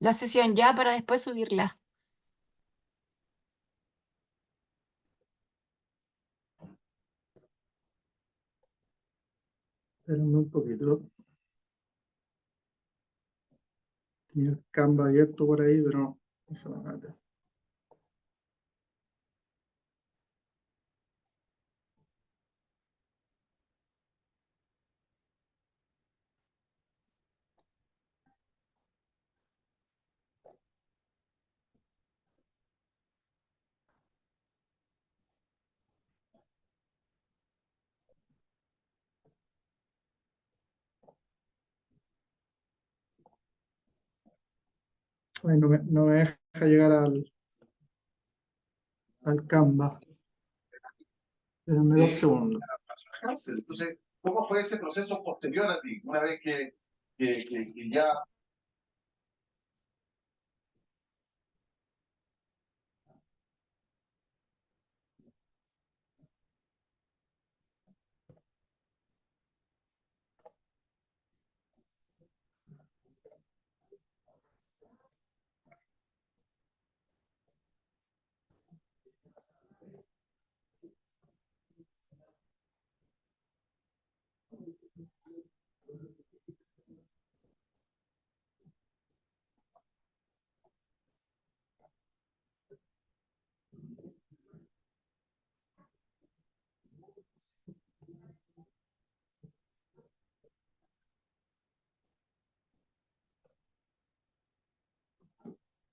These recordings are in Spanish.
la sesión ya para después subirla. Espérenme un poquito. Tenía el Canva abierto por ahí, pero no se va a ver. Ay, no me deja llegar al Canva. Espérenme 2 segundos. Entonces, ¿cómo fue ese proceso posterior a ti? Una vez que ya...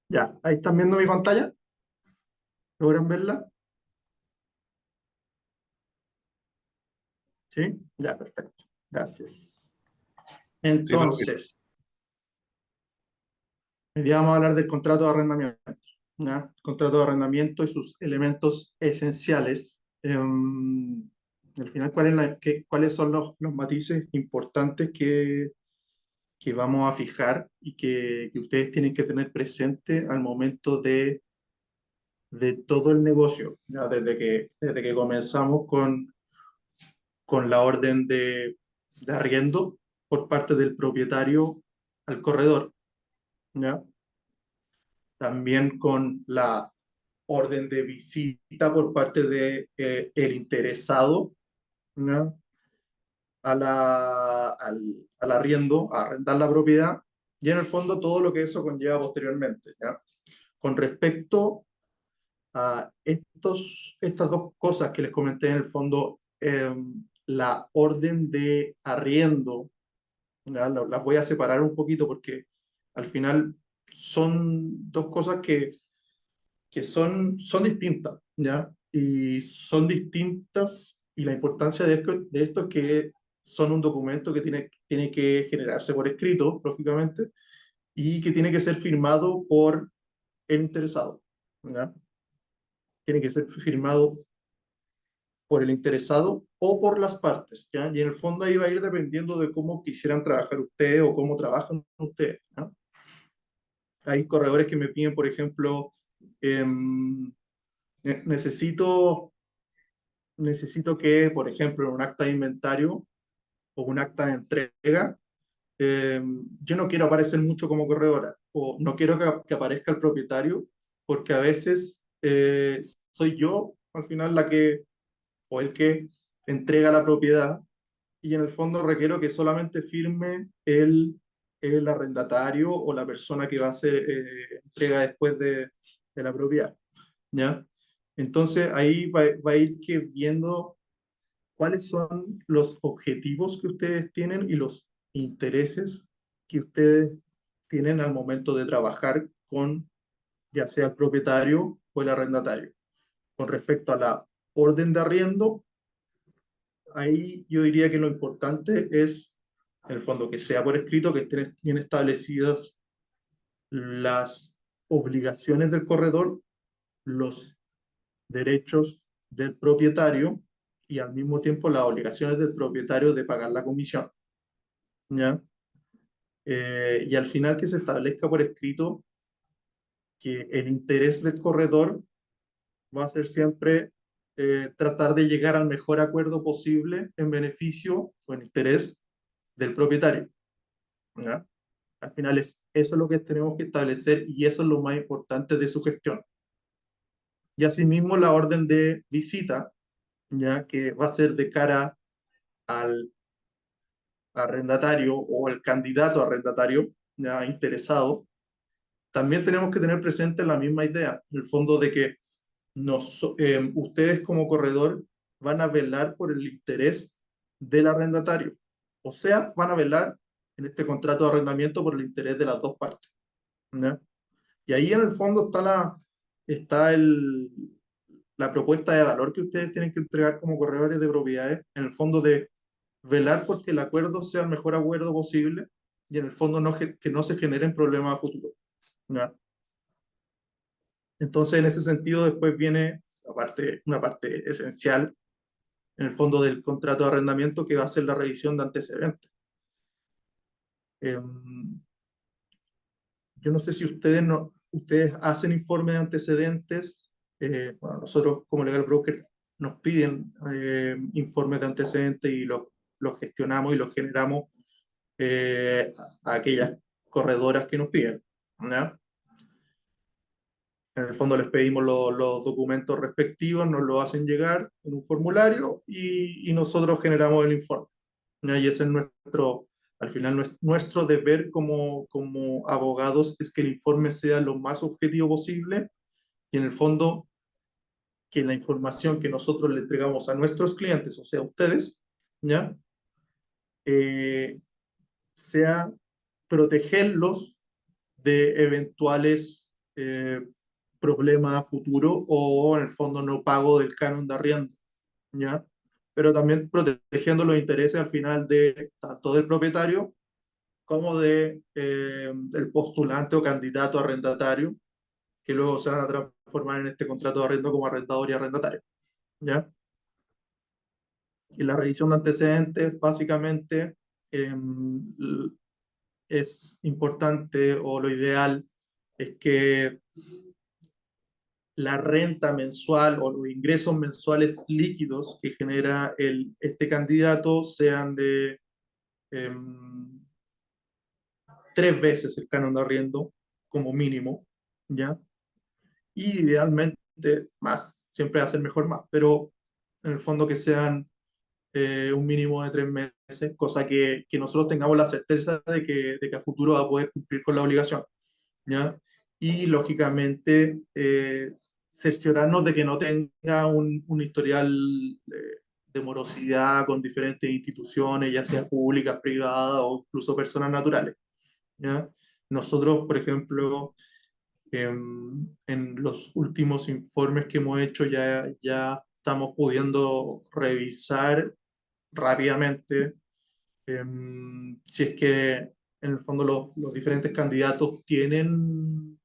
Ya, ahí están viendo mi pantalla. ¿Logran verla? ¿Sí? Ya, perfecto. Gracias. Sí, todo bien. Entonces, hoy día vamos a hablar del contrato de arrendamiento. ¿Ya? Contrato de arrendamiento y sus elementos esenciales. Al final, ¿cuáles son los matices importantes que vamos a fijar y que ustedes tienen que tener presente al momento de todo el negocio? ¿Ya? Desde que comenzamos con la orden de arriendo por parte del propietario al corredor, ¿ya? También con la orden de visita por parte de, el interesado, ¿no? Al arriendo, a arrendar la propiedad, y en el fondo todo lo que eso conlleva posteriormente, ¿ya? Con respecto a estas dos cosas que les comenté en el fondo, la orden de arriendo, ¿ya? Las voy a separar un poquito porque al final son dos cosas que son distintas, ¿ya? Y son distintas, y la importancia de esto es que son un documento que tiene que generarse por escrito, lógicamente, y que tiene que ser firmado por el interesado, ¿ya? Tiene que ser firmado por el interesado o por las partes, ¿ya? Y en el fondo ahí va a ir dependiendo de cómo quisieran trabajar ustedes o cómo trabajan ustedes, ¿ya? Hay corredores que me piden, por ejemplo, em, necesito que, por ejemplo, en un acta de inventario o un acta de entrega, yo no quiero aparecer mucho como corredora o no quiero que aparezca el propietario porque a veces soy yo al final o el que entrega la propiedad y en el fondo requiero que solamente firme el arrendatario o la persona que va a hacer entrega después de la propiedad, ¿ya? Entonces ahí va a ir que viendo cuáles son los objetivos que ustedes tienen y los intereses que ustedes tienen al momento de trabajar con ya sea el propietario o el arrendatario. Con respecto a la orden de arriendo, ahí yo diría que lo importante es, en el fondo, que sea por escrito, que estén bien establecidas las obligaciones del corredor, los derechos del propietario y al mismo tiempo las obligaciones del propietario de pagar la comisión, ¿ya? Y al final que se establezca por escrito que el interés del corredor va a ser siempre tratar de llegar al mejor acuerdo posible en beneficio o en interés del propietario, ¿ya? Al final eso es lo que tenemos que establecer y eso es lo más importante de su gestión. Y asimismo la orden de visita, ya que va a ser de cara al arrendatario o el candidato arrendatario ya interesado, también tenemos que tener presente la misma idea, en el fondo de que ustedes como corredor van a velar por el interés del arrendatario. O sea, van a velar en este contrato de arrendamiento por el interés de las dos partes, ¿ya? Y ahí en el fondo está la propuesta de valor que ustedes tienen que entregar como corredores de propiedades, en el fondo de velar porque el acuerdo sea el mejor acuerdo posible y en el fondo que no se generen problemas a futuro, ¿ya? Entonces, en ese sentido, después viene una parte esencial en el fondo del contrato de arrendamiento que va a ser la revisión de antecedentes. Yo no sé si ustedes hacen informe de antecedentes. Bueno, nosotros como legal broker nos piden informes de antecedentes y los gestionamos y los generamos a aquellas corredoras que nos piden, ¿ya? En el fondo les pedimos los documentos respectivos, nos lo hacen llegar en un formulario y nosotros generamos el informe, ¿ya? Y ese es al final nuestro deber como abogados es que el informe sea lo más objetivo posible y en el fondo que la información que nosotros le entregamos a nuestros clientes, o sea, a ustedes, ¿ya? Sea protegerlos de eventuales problemas a futuro o en el fondo no pago del canon de arriendo, ¿ya? Pero también protegiendo los intereses al final de tanto del propietario como del postulante o candidato arrendatario, que luego se van a transformar en este contrato de arrendo como arrendador y arrendatario, ¿ya? Y la revisión de antecedentes, básicamente, es importante o lo ideal es que la renta mensual o los ingresos mensuales líquidos que genera este candidato sean de 3 veces el canon de arriendo como mínimo, ¿ya? Y idealmente más, siempre hacer mejor más, pero en el fondo que sean un mínimo de 3 meses, cosa que nosotros tengamos la certeza de que a futuro va a poder cumplir con la obligación, ¿ya? Y lógicamente cerciorarnos de que no tenga un historial de morosidad con diferentes instituciones, ya sea públicas, privadas o incluso personas naturales, ¿ya? Nosotros, por ejemplo, en los últimos informes que hemos hecho ya estamos pudiendo revisar rápidamente si es que en el fondo los diferentes candidatos tienen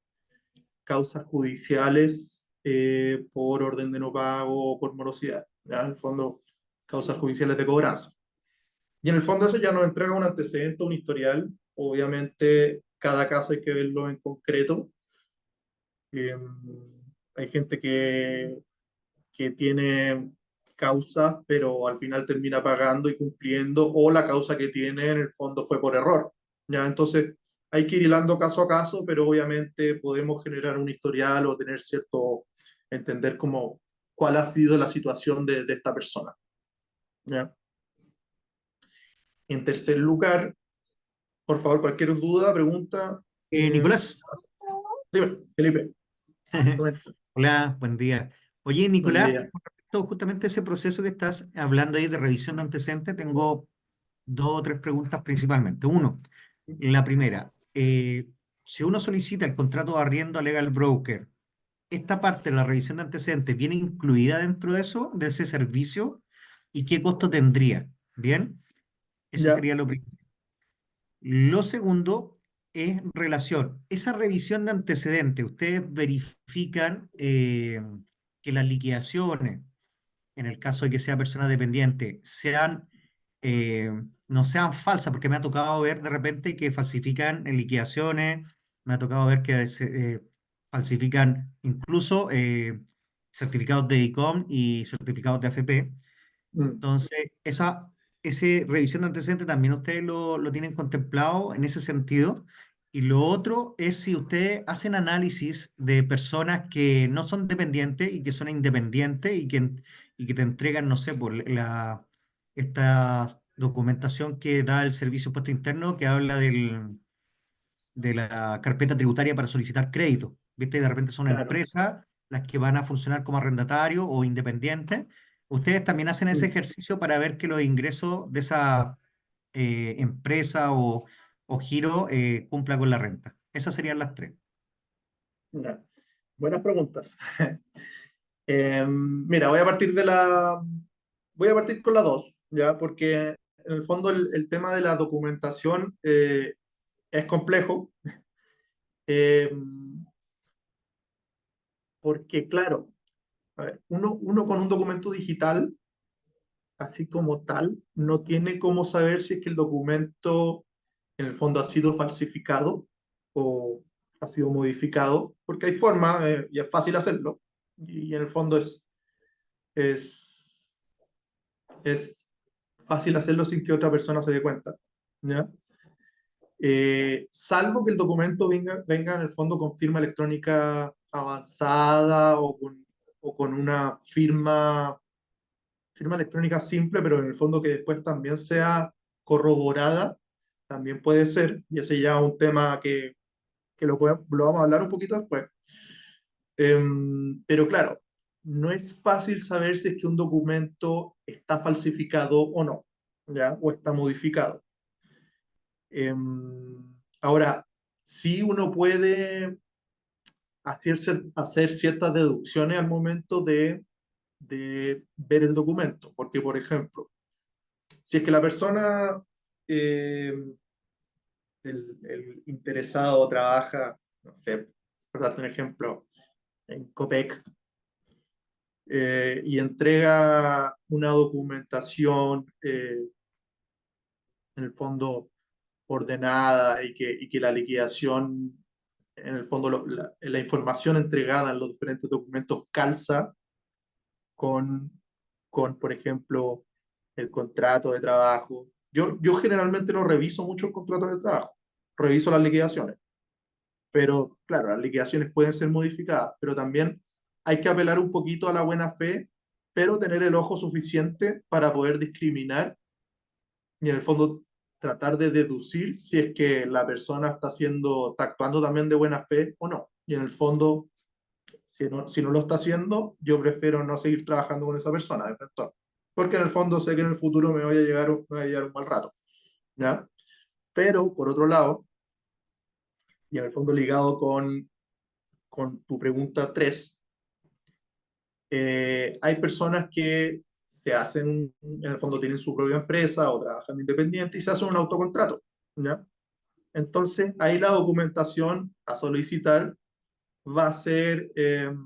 causas judiciales por orden de no pago o por morosidad, ¿ya? En el fondo, causas judiciales de cobranza. Y en el fondo eso ya nos entrega un antecedente, un historial. Obviamente, cada caso hay que verlo en concreto. Eh, Hay gente que tiene causas, pero al final termina pagando y cumpliendo, o la causa que tiene en el fondo fue por error, ¿ya? Entonces, hay que ir hilando caso a caso, pero obviamente podemos generar un historial o tener entender cuál ha sido la situación de esta persona, ¿ya? En tercer lugar, por favor, cualquier duda, pregunta, Nicolás, dime, Felipe, comenta. hola, buen día. Oye, Buen Nicolás, día. con respecto justamente a ese proceso que estás hablando ahí de revisión de antecedentes, tengo dos o tres preguntas principalmente. Uno, la primera, si uno solicita el contrato de arriendo a Legal Broker, ¿esta parte de la revisión de antecedentes viene incluida dentro de eso, de ese servicio? ¿Y qué costo tendría? Bien, eso Ya, sería lo primero. Lo segundo es relación. Esa revisión de antecedentes, ustedes verifican que las liquidaciones, en el caso de que sea persona dependiente, eh, no sean falsas, porque me ha tocado ver de repente que falsifican en liquidaciones, me ha tocado ver que falsifican incluso certificados de ICOM y certificados de AFP. mm, Entonces, esa revisión de antecedentes también ustedes lo tienen contemplado en ese sentido. Y lo otro es si ustedes hacen análisis de personas que no son dependientes y que son independientes y que te entregan, no sé, esta documentación que da el Servicio de Impuesto Interno que habla de la carpeta tributaria para solicitar crédito. ¿Viste? Y de repente son Claro. empresas las que van a funcionar como arrendatarios o independientes. Ustedes también hacen ese Mm, ejercicio para ver que los ingresos de esa empresa o giro cumpla con la renta. Esas serían las tres. ya. Buenas preguntas. Mira, voy a partir con la dos, ¿ya? Porque en el fondo el tema de la documentación es complejo, eh, porque claro, a ver, uno con un documento digital, así como tal, no tiene cómo saber si es que el documento en el fondo ha sido falsificado o ha sido modificado, porque hay forma y es fácil hacerlo, y en el fondo es, es fácil hacerlo sin que otra persona se dé cuenta, ¿ya? Salvo que el documento venga en el fondo con firma electrónica avanzada o con una firma electrónica simple, pero en el fondo que después también sea corroborada, también puede ser, y ese ya es un tema que lo vamos a hablar un poquito después. Pero claro, no es fácil saber si es que un documento está falsificado o no, ¿ya? O está modificado. Ahora, sí uno puede hacer ciertas deducciones al momento de ver el documento, porque por ejemplo, si es que la persona, eh, el interesado trabaja, no sé, por darte un ejemplo, en Copec, y entrega una documentación en el fondo ordenada y que la liquidación, en el fondo la información entregada en los diferentes documentos calza con, por ejemplo, el contrato de trabajo. Yo generalmente no reviso mucho el contrato de trabajo, reviso las liquidaciones, pero claro, las liquidaciones pueden ser modificadas, pero también hay que apelar un poquito a la buena fe, pero tener el ojo suficiente para poder discriminar y en el fondo tratar de deducir si es que la persona está actuando también de buena fe o no. Y en el fondo, si no lo está haciendo, yo prefiero no seguir trabajando con esa persona, defensor. Porque en el fondo sé que en el futuro me voy a llegar un mal rato, ¿ya? Pero, por otro lado, y en el fondo ligado con tu pregunta 3, hay personas que se hacen, en el fondo tienen su propia empresa o trabajan independiente y se hacen un autocontrato, ¿ya? Entonces, ahí la documentación a solicitar va a ser, en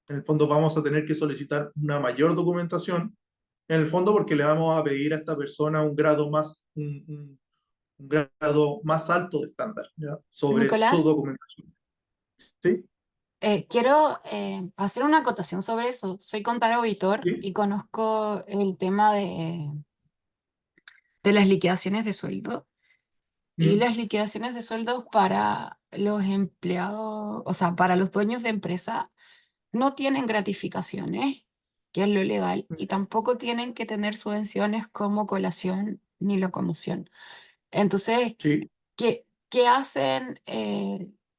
el fondo vamos a tener que solicitar una mayor documentación, en el fondo porque le vamos a pedir a esta persona un grado más alto de estándar, ¿ya? Sobre su Nicolás, documentación. ¿Sí? quiero hacer una acotación sobre eso. Soy contador auditor ¿Sí? y conozco el tema de las liquidaciones de sueldo. Y ¿Mm? las liquidaciones de sueldos para los empleados, o sea, para los dueños de empresa, no tienen gratificaciones, que es lo legal, y tampoco tienen que tener subvenciones como colación ni locomoción. Entonces, Sí. ¿qué hacen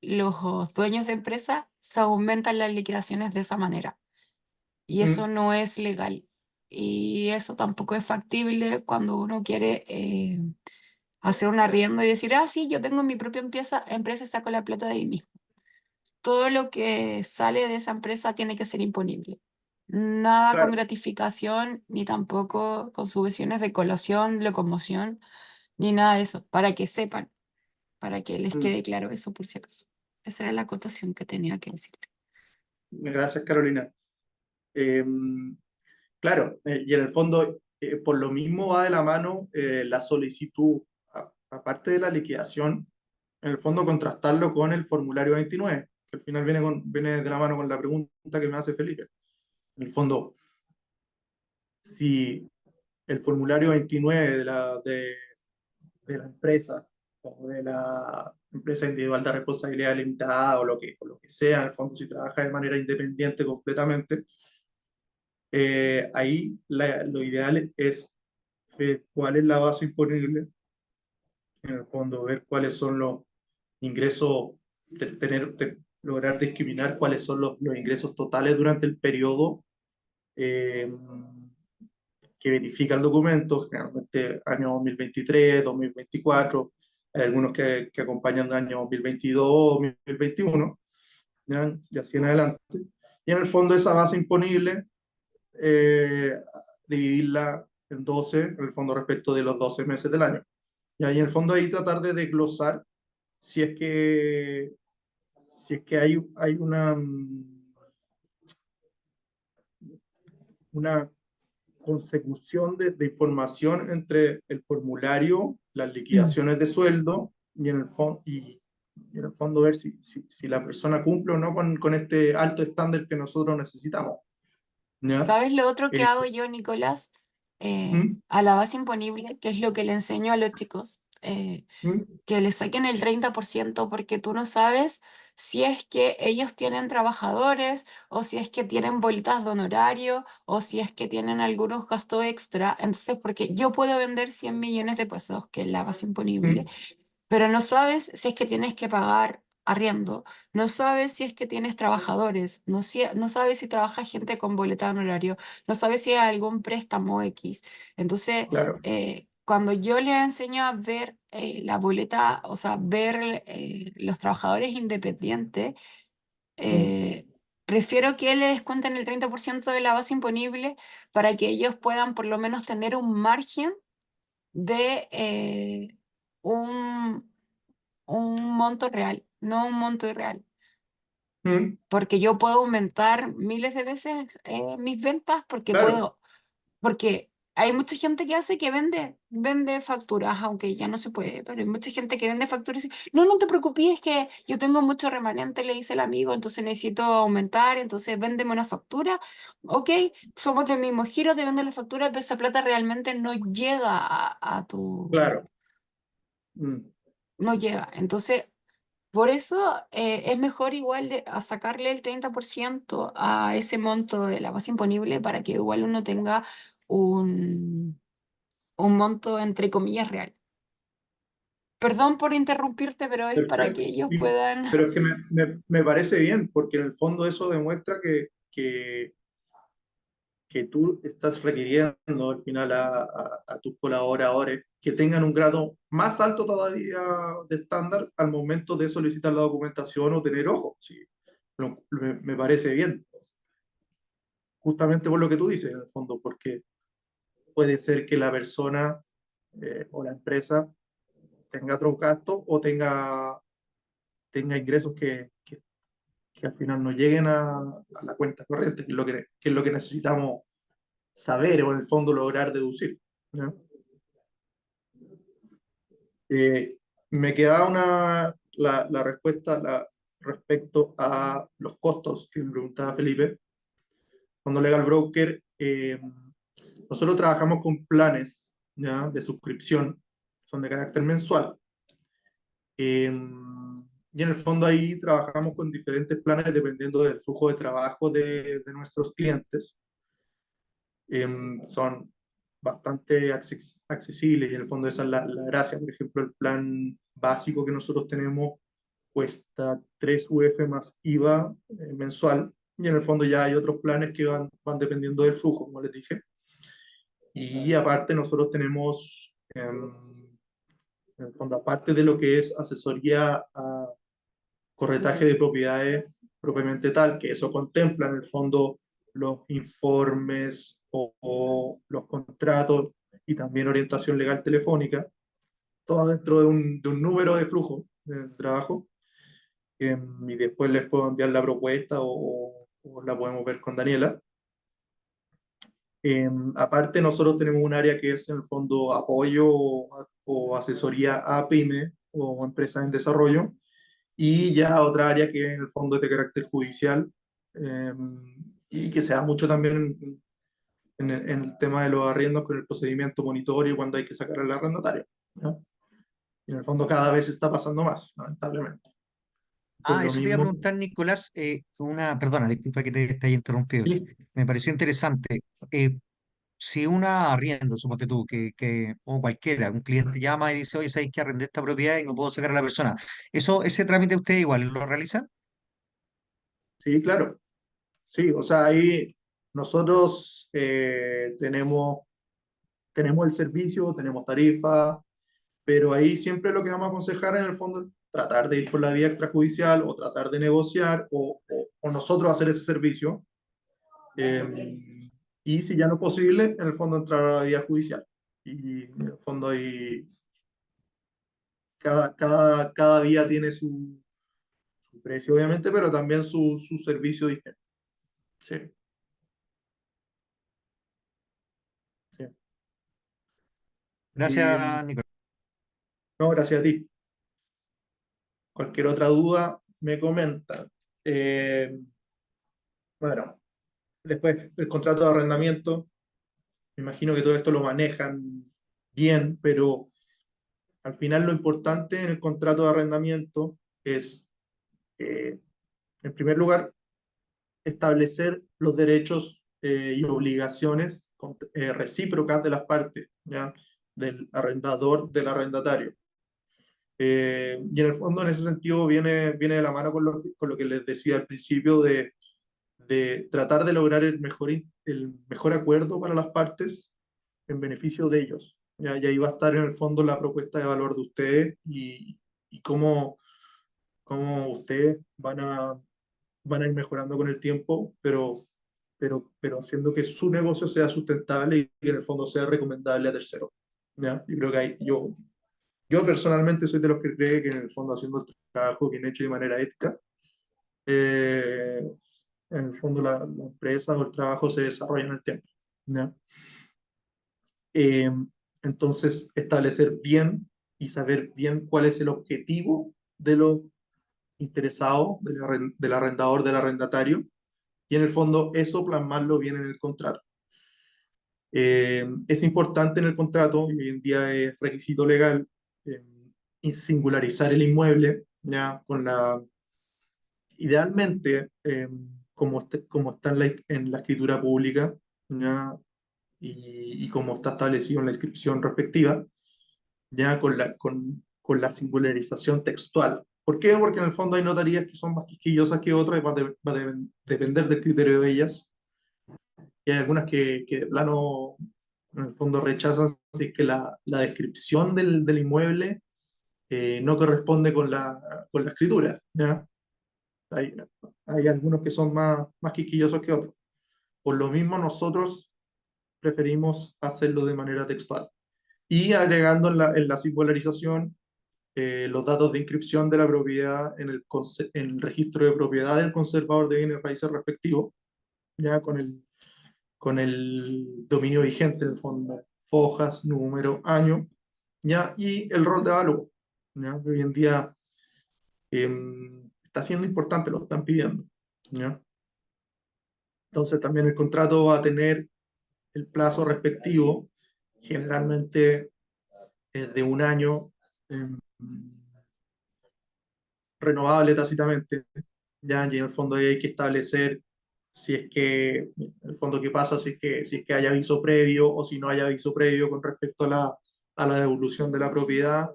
los dueños de empresa? Se aumentan las liquidaciones de esa manera, y eso ¿Mm? no es legal. Y eso tampoco es factible cuando uno quiere hacer un arriendo y decir, ah, sí, yo tengo mi propia empresa y saco la plata de ahí mismo. Todo lo que sale de esa empresa tiene que ser imponible. Nada con Claro. gratificación, ni tampoco con subvenciones de colación, locomoción, ni nada de eso, para que sepan, para que les Mm. quede claro eso por si acaso. Esa era la acotación que tenía que decir. Gracias, Carolina. Eh, claro, y en el fondo, por lo mismo va de la mano la solicitud, aparte de la liquidación, en el fondo contrastarlo con el formulario 29, que al final viene de la mano con la pregunta que me hace Felipe. En el fondo, si el formulario 29 de la empresa o de la empresa individual de responsabilidad limitada o lo que sea, en el fondo si trabaja de manera independiente completamente, ahí lo ideal es ver cuál es la base imponible, en el fondo ver cuáles son los ingresos, lograr discriminar cuáles son los ingresos totales durante el periodo eh, que verifica el documento, generalmente año 2023, 2024, hay algunos que acompañan de año 2022, 2021, ¿ya? Y así en adelante. Y en el fondo esa base imponible, eh, dividirla en 12, en el fondo respecto de los 12 meses del año. Y ahí en el fondo ahí tratar de desglosar si es que, si es que hay una consecución de información entre el formulario, las Mm. liquidaciones de sueldo y en el fondo ver si la persona cumple o no con este alto estándar que nosotros necesitamos. ¿Ya? ¿Sabes lo otro que Eh, hago yo, Nicolás? ¿Mm? A la base imponible, que es lo que le enseño a los chicos, ¿Mm? que le saquen el 30% porque tú no sabes si es que ellos tienen trabajadores o si es que tienen bolitas de honorario o si es que tienen algunos gastos extra. Entonces, porque yo puedo vender 100 millones de pesos, que es la base imponible, ¿Mm? pero no sabes si es que tienes que pagar arriendo, no sabes si es que tienes trabajadores, no sabes si trabaja gente con boleta de honorario, no sabes si hay algún préstamo X. Entonces, Claro. cuando yo les enseño a ver la boleta, o sea, ver los trabajadores independientes, ¿Mm? prefiero que les descuenten el 30% de la base imponible para que ellos puedan por lo menos tener un margen de un, un monto real, no un monto irreal, ¿Mm? porque yo puedo aumentar miles de veces mis ventas porque Claro, puedo, porque hay mucha gente que hace que vende facturas, aunque ya no se puede, pero hay mucha gente que vende facturas y dice, no, no te preocupes, es que yo tengo mucho remanente, le dice el amigo, entonces necesito aumentar, entonces véndeme una factura, ok, somos del mismo giro, te vendo la factura, pero esa plata realmente no llega a tu, claro. ¿Mm? no llega, entonces... Por eso es mejor igual a sacarle el 30% a ese monto de la base imponible para que igual uno tenga un, un monto entre comillas real. Perdón por interrumpirte, pero es para que Perfecto. ellos puedan... Pero es que me parece bien, porque en el fondo eso demuestra que tú estás requiriendo al final a tus colaboradores que tengan un grado más alto todavía de estándar al momento de solicitar la documentación o tener ojo. Sí, me parece bien, justamente por lo que tú dices, en el fondo, porque puede ser que la persona o la empresa tenga otros gastos o tenga ingresos que al final no lleguen a la cuenta corriente, que es lo que necesitamos saber o en el fondo lograr deducir. ¿No? Me queda la respuesta respecto a los costos que me preguntaba Felipe. Cuando Legal Broker, nosotros trabajamos con planes, ¿ya? De suscripción, son de carácter mensual. Y en el fondo ahí trabajamos con diferentes planes dependiendo del flujo de trabajo de nuestros clientes. Son bastante accesibles y en el fondo esa es la gracia. Por ejemplo, el plan básico que nosotros tenemos cuesta 3 UF más IVA mensual y en el fondo ya hay otros planes que van dependiendo del flujo, como les dije. Y aparte nosotros tenemos, en el fondo, aparte de lo que es asesoría a corretaje de propiedades propiamente tal, que eso contempla en el fondo los informes o los contratos y también orientación legal telefónica, todo dentro de un número de flujo de trabajo. Y después les puedo enviar la propuesta o la podemos ver con Daniela. Aparte, nosotros tenemos un área que es en el fondo apoyo o asesoría a pyme o empresas en desarrollo, y ya otra área que en el fondo es de carácter judicial eh, y que se da mucho también en el tema de los arriendos con el procedimiento monitorio cuando hay que sacar al arrendatario, ¿no? Y en el fondo cada vez está pasando más, lamentablemente. Por Ah, lo eso te iba a mismo, preguntar, Nicolás, perdona, disculpa que te haya interrumpido. sí, Me pareció interesante. Si una arriendo, suponte tú, o cualquiera, un cliente llama y dice, oye, ¿sabes que arrendé esta propiedad y no puedo sacar a la persona? Ese trámite usted igual lo realiza? sí, claro. Sí, o sea, ahí nosotros tenemos el servicio, tenemos tarifa, pero ahí siempre lo que vamos a aconsejar en el fondo es tratar de ir por la vía extrajudicial o tratar de negociar o nosotros hacer ese servicio. Y si ya no es posible, en el fondo entrar a la vía judicial. Y en el fondo ahí cada vía tiene su precio, obviamente, pero también su servicio distinto. Sí, sí. Y, Gracias, Nicolás. no, gracias a ti. Cualquier otra duda, me comenta. Eh, bueno, después el contrato de arrendamiento, me imagino que todo esto lo manejan bien, pero al final lo importante en el contrato de arrendamiento es, eh, en primer lugar, establecer los derechos y obligaciones recíprocas de las partes, ¿ya? Del arrendador, del arrendatario. Y en el fondo, en ese sentido, viene de la mano con lo que les decía al principio de tratar de lograr el mejor acuerdo para las partes en beneficio de ellos. ¿Ya? Y ahí va a estar en el fondo la propuesta de valor de ustedes y cómo ustedes van a ir mejorando con el tiempo, pero haciendo que su negocio sea sustentable y que en el fondo sea recomendable a terceros. ¿Ya? Yo creo que yo personalmente soy de los que cree que en el fondo haciendo el trabajo bien hecho de manera ética, eh, en el fondo la empresa o el trabajo se desarrolla en el tiempo. ¿Ya? Eh, entonces, establecer bien y saber bien cuál es el objetivo de los interesados, del arrendador, del arrendatario, y en el fondo eso plasmarlo bien en el contrato. Es importante en el contrato, y hoy en día es requisito legal, singularizar el inmueble, ¿ya? Idealmente, como está en la escritura pública, ¿ya? Y como está establecido en la inscripción respectiva, ya con la singularización textual. ¿Por qué? Porque en el fondo hay notarías que son más quisquillosas que otras y va a depender del criterio de ellas. Y hay algunas que de plano, en el fondo, rechazan si es que la descripción del inmueble no corresponde con la escritura. ¿Ya? Hay, hay algunos que son más quisquillosos que otros. Por lo mismo, nosotros preferimos hacerlo de manera textual. Y agregando en la singularización los datos de inscripción de la propiedad en el registro de propiedad del conservador de bienes raíces respectivo, ya con el dominio vigente, en el fondo, fojas, número, año, ya, y el rol de avalúo, ya, que hoy en día está siendo importante, lo están pidiendo, ya. Entonces también el contrato va a tener el plazo respectivo, generalmente es de un año, em, renovable tácitamente, ya, y en el fondo ahí hay que establecer si es que, en el fondo, qué pasa si es que hay aviso previo o si no hay aviso previo con respecto a la devolución de la propiedad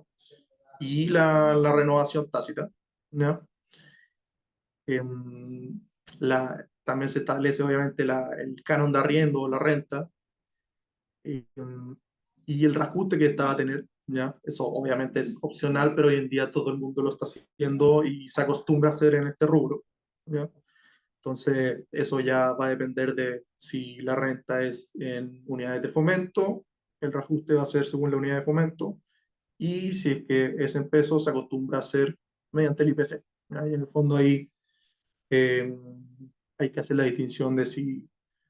y la renovación tácita, ¿ya? Em, también se establece obviamente el canon de arriendo o la renta, em, y el reajuste que esta va a tener, ¿ya? Eso obviamente es opcional, pero hoy en día todo el mundo lo está haciendo y se acostumbra a hacer en este rubro, ¿ya? Entonces, eso ya va a depender de si la renta es en unidades de fomento, el reajuste va a ser según la unidad de fomento, y si es que es en pesos, se acostumbra a hacer mediante el IPC. ¿Ya? Y en el fondo ahí eh, hay que hacer la distinción de si,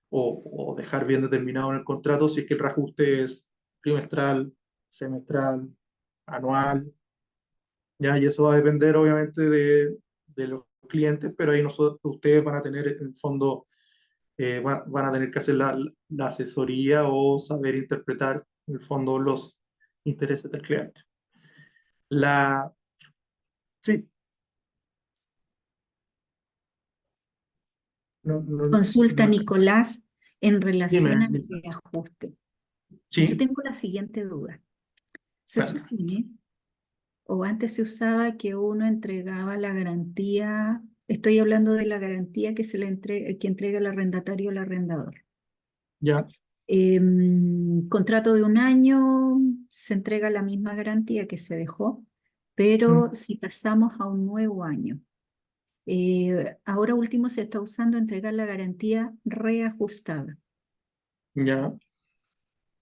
o dejar bien determinado en el contrato, si es que el reajuste es trimestral, semestral, anual, ¿ya? Y eso va a depender obviamente de los clientes, pero ahí ustedes van a tener en el fondo van a tener que hacer la asesoría o saber interpretar en el fondo los intereses del cliente. La, sí, Consulta, no, Nicolás, en relación dime, al Lisa. reajuste. Yo Sí, tengo la siguiente duda. Se cuenta. supone, o antes se usaba que uno entregaba la garantía, estoy hablando de la garantía que que entrega el arrendatario al arrendador. Ya, Contrato de un año, se entrega la misma garantía que se dejó, pero mm, si pasamos a un nuevo año, ahora último se está usando entregar la garantía reajustada. ya,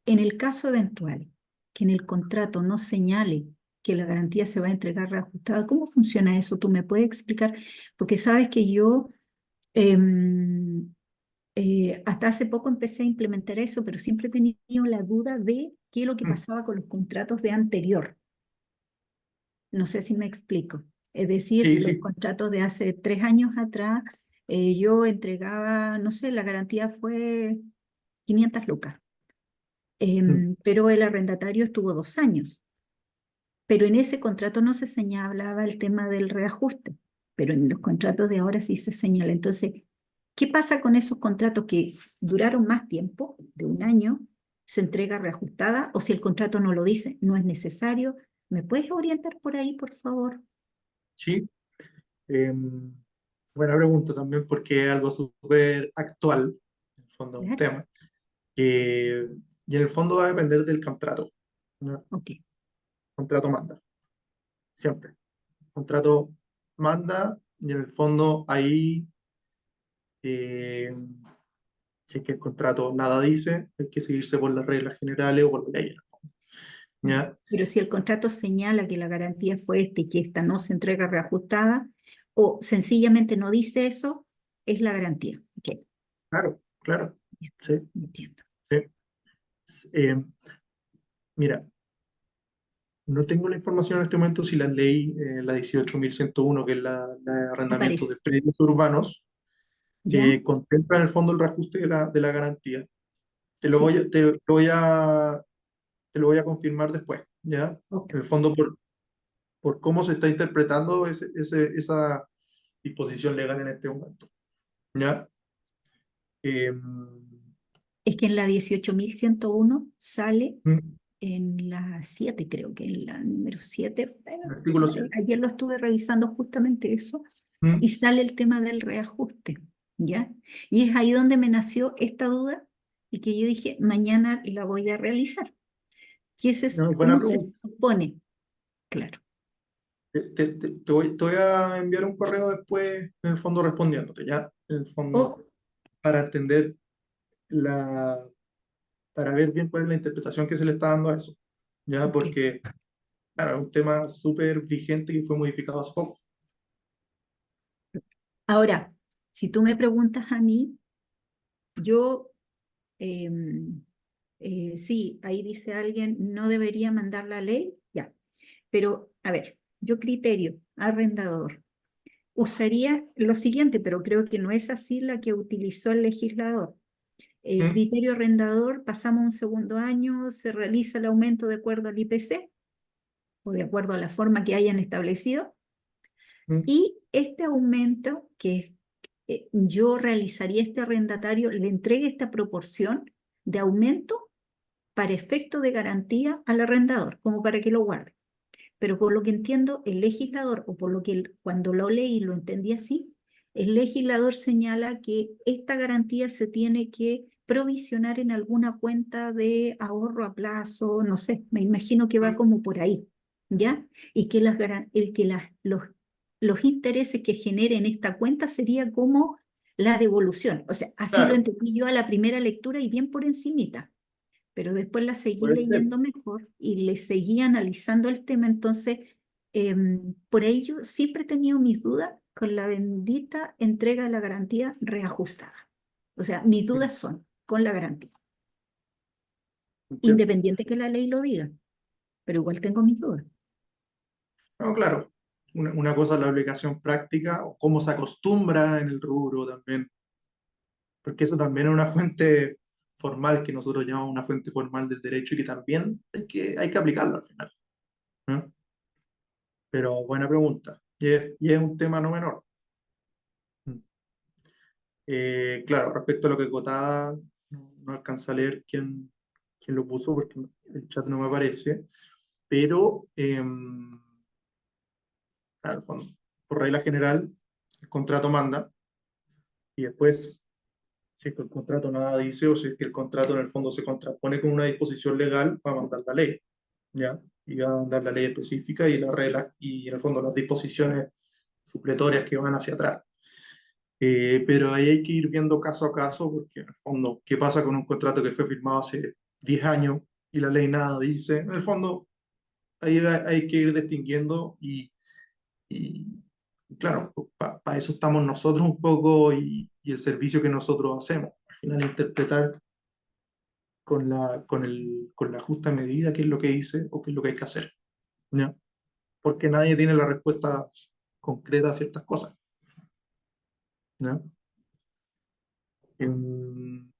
En el caso eventual que en el contrato no señale que la garantía se va a entregar reajustada, ¿cómo funciona eso? ¿Tú me puedes explicar? Porque sabes que yo em, hasta hace poco empecé a implementar eso, pero siempre he tenido la duda de qué es lo que mm, pasaba con los contratos de anterior. No sé si me explico. Es decir, sí, los sí, contratos de hace 3 años atrás, yo entregaba, no sé, la garantía fue 500 lucas, mm, pero el arrendatario estuvo 2 años. Pero en ese contrato no se señalaba el tema del reajuste, pero en los contratos de ahora sí se señala. Entonces, ¿qué pasa con esos contratos que duraron más tiempo, de un año, se entrega reajustada? O si el contrato no lo dice, no es necesario. ¿Me puedes orientar por ahí, por favor? sí. Em, Buena pregunta también porque es algo súper actual, en el fondo, un Claro. tema. Eh, y en el fondo va a depender del contrato, ¿no? Ok. Contrato manda, siempre. Contrato manda y en el fondo ahí, eh, si es que el contrato nada dice, hay que seguirse por las reglas generales o por la ley. ¿Ya? Pero si el contrato señala que la garantía fue esta y que esta no se entrega reajustada, o sencillamente no dice eso, es la garantía. Ok, Claro, claro. Sí, entiendo. sí. Eh, Mira, no tengo la información en este momento si la ley, la 18.101, que es la de arrendamiento Aparece. de predios urbanos, ¿Ya? contempla en el fondo el reajuste de la garantía. Te lo Sí. voy a, te, lo voy a, te lo voy a confirmar después, ¿ya? Ok. En el fondo, por cómo se está interpretando esa disposición legal en este momento, ¿ya? Eh, Es que en la 18.101 sale mm, en la 7, creo que en la número 7. el artículo 7. Ayer lo estuve revisando justamente eso, y Mm, sale el tema del reajuste, ¿ya? Y es ahí donde me nació esta duda y que yo dije, mañana la voy a realizar. no, buena ¿Cómo se pregunta. supone? Claro. Te voy a enviar un correo después, en el fondo respondiéndote, ¿ya? En el fondo, O, para entender la, para ver bien cuál es la interpretación que se le está dando a eso, ¿ya? ok. Porque, claro, es un tema súper vigente que fue modificado hace poco. Ahora, si tú me preguntas a mí, yo em, sí, ahí dice alguien, no debería mandar la ley, ya. Pero, a ver, yo criterio, arrendador, usaría lo siguiente, pero creo que no es así la que utilizó el legislador. ¿Mm? Criterio arrendador, pasamos un segundo año, se realiza el aumento de acuerdo al IPC o de acuerdo a la forma que hayan establecido. ¿Mm? Y este aumento que yo realizaría este arrendatario, le entregue esta proporción de aumento para efecto de garantía al arrendador, como para que lo guarde. Pero por lo que entiendo, el legislador, o por lo que cuando lo leí lo entendí así, el legislador señala que esta garantía se tiene que provisionar en alguna cuenta de ahorro a plazo, no sé, me imagino que va ¿Mm? como por ahí, ¿ya? Y que, los intereses que generen esta cuenta sería como la devolución. O sea, así lo Claro, entendí yo a la primera lectura y bien por encimita, pero después la seguí puede ser. leyendo mejor y le seguí analizando el tema. Entonces, por ello siempre he tenido mis dudas con la bendita entrega de la garantía reajustada. O sea, mis Mm, dudas son con la garantía, entiendo. independiente que la ley lo diga, pero igual tengo mis dudas. No, claro, una cosa es la aplicación práctica o cómo se acostumbra en el rubro también, porque eso también es una fuente formal que nosotros llamamos una fuente formal del derecho y que también hay que aplicarlo al final, ¿no? Pero buena pregunta. Y es un tema no menor. Claro, respecto a lo que acotaba, no alcanza a leer quién lo puso porque el chat no me aparece, pero claro, en el fondo, por regla general, el contrato manda y después, si es que el contrato nada dice o si es que el contrato en el fondo se contrapone con una disposición legal, va a mandar la ley, ¿ya? Y va a mandar la ley específica y la regla y en el fondo las disposiciones supletorias que van hacia atrás. Pero ahí hay que ir viendo caso a caso, porque en el fondo, ¿qué pasa con un contrato que fue firmado hace 10 años y la ley nada dice? En el fondo, ahí hay que ir distinguiendo y claro, para eso estamos nosotros un poco y el servicio que nosotros hacemos. Al final, interpretar con la justa medida qué es lo que dice o qué es lo que hay que hacer, ¿ya? Porque nadie tiene la respuesta concreta a ciertas cosas, ¿ya? Em,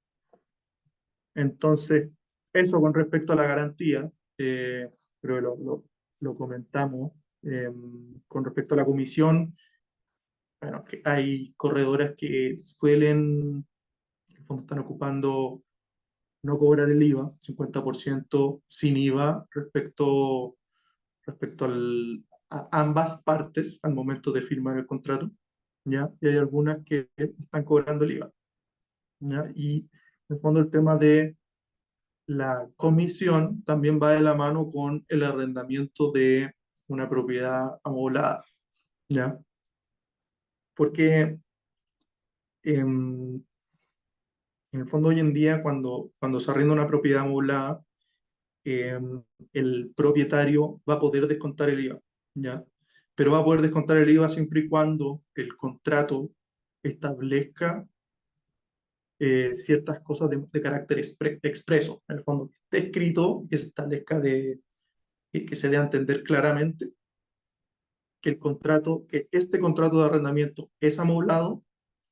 Entonces, eso con respecto a la garantía, creo que lo comentamos. Con respecto a la comisión, bueno, que hay corredoras que suelen, en el fondo están ocupando no cobrar el IVA, 50% sin IVA respecto a ambas partes al momento de firmar el contrato, ¿ya? Y hay algunas que están cobrando el IVA, ¿ya? Y en el fondo el tema de la comisión también va de la mano con el arrendamiento de una propiedad amoblada, ¿ya? Porque en el fondo hoy en día cuando se arrenda una propiedad amoblada, el propietario va a poder descontar el IVA, ¿ya? Pero va a poder descontar el IVA siempre y cuando el contrato establezca ciertas cosas de carácter expreso, en el fondo, que esté escrito, que se establezca que se dé a entender claramente que este contrato de arrendamiento es amoblado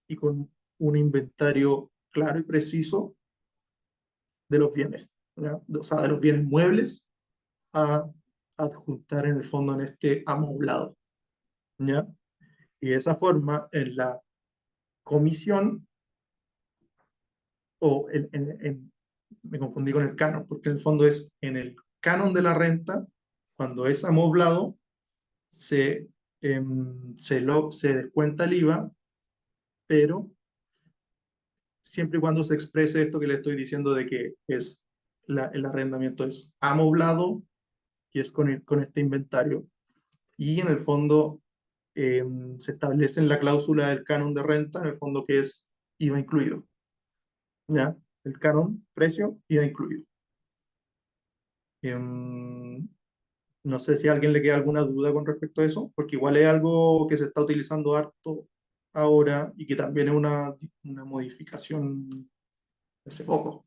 y con un inventario claro y preciso de los bienes, ¿ya? O sea, de los bienes muebles a adjuntar en el fondo en este amoblado, ¿ya? Y de esa forma, en la comisión, o me confundí con el canon, porque en el fondo es en el canon de la renta, cuando es amoblado, se descuenta el IVA, pero siempre y cuando se exprese esto que le estoy diciendo de que el arrendamiento es amoblado y es con este inventario. Y en el fondo se establece en la cláusula del canon de renta, en el fondo que es IVA incluido. ¿Ya? El canon, precio, IVA incluido. Em, no sé si a alguien le queda alguna duda con respecto a eso, porque igual es algo que se está utilizando harto ahora y que también es una modificación de hace poco.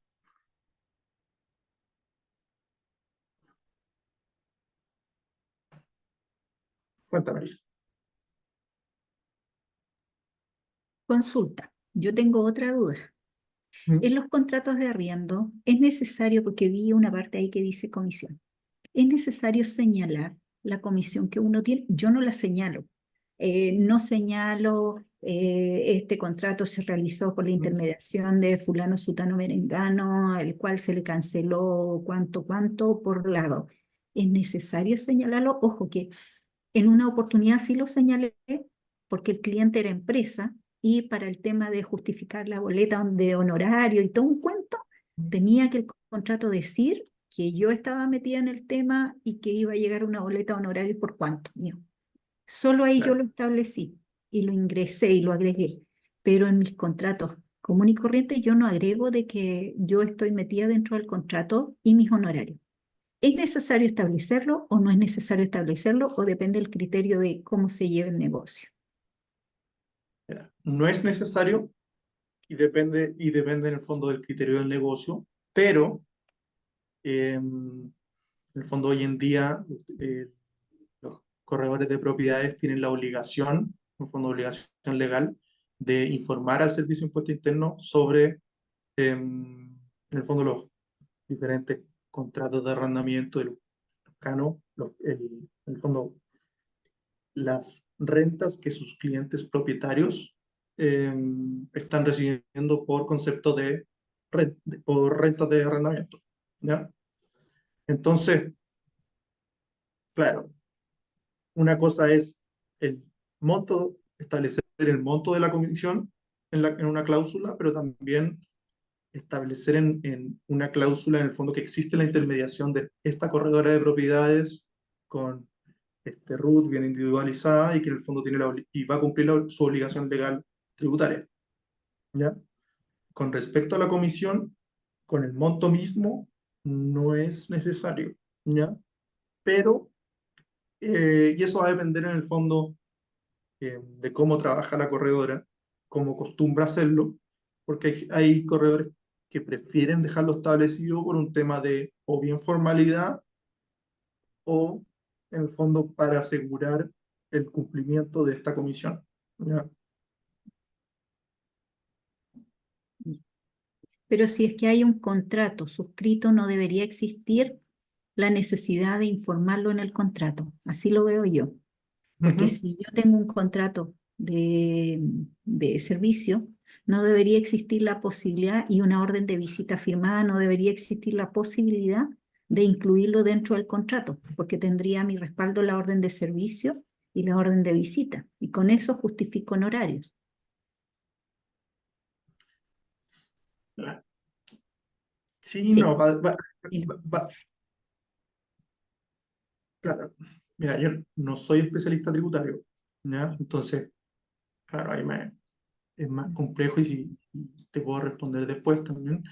Cuéntame, Lisa. Consulta. Yo tengo otra duda. ¿Mm? En los contratos de arriendo es necesario, porque vi una parte ahí que dice comisión, es necesario señalar la comisión que uno tiene. Yo no la señalo. No señalo, este contrato se realizó por la intermediación de fulano, sutano, merengano, el cual se le canceló cuánto por lado. Es necesario señalarlo. Ojo que en una oportunidad sí lo señalé porque el cliente era empresa y para el tema de justificar la boleta de honorario y todo un cuento, tenía que el contrato decir que yo estaba metida en el tema y que iba a llegar una boleta de honorario por cuánto mío. Solo ahí yo Claro. lo establecí y lo ingresé y lo agregué, pero en mis contratos común y corriente yo no agrego de que yo estoy metida dentro del contrato y mis honorarios. ¿Es necesario establecerlo o no es necesario establecerlo o depende del criterio de cómo se lleva el negocio? Mira, no es necesario y depende en el fondo del criterio del negocio, pero en el fondo hoy en día eh, los corredores de propiedades tienen la obligación, en fondo obligación legal, de informar al Servicio de Impuesto Interno sobre, en el fondo, los diferentes contratos de arrendamiento de los canos, en el fondo, las rentas que sus clientes propietarios están recibiendo por concepto de, por rentas de arrendamiento, ¿ya? Entonces, claro, una cosa es el monto, establecer el monto de la comisión en una cláusula, pero también establecer en una cláusula en el fondo que existe la intermediación de esta corredora de propiedades con este RUT bien individualizada y que en el fondo tiene y va a cumplir su obligación legal tributaria, ¿ya? Con respecto a la comisión, con el monto mismo no es necesario, ¿ya? Pero, y eso va a depender en el fondo de cómo trabaja la corredora, cómo acostumbra hacerlo, porque hay corredores que prefieren dejarlo establecido por un tema de o bien formalidad o en el fondo para asegurar el cumplimiento de esta comisión, ¿ya? Pero si es que hay un contrato suscrito, no debería existir la necesidad de informarlo en el contrato. Así lo veo yo. Porque Ujú. si yo tengo un contrato de servicio, no debería existir la posibilidad y una orden de visita firmada, no debería existir la posibilidad de incluirlo dentro del contrato, porque tendría a mi respaldo la orden de servicio y la orden de visita. Y con eso justifico honorarios. Sí, Sí. no, claro. Mira, yo no soy especialista tributario, ¿ya? Entonces, claro, es más complejo y si te puedo responder después también.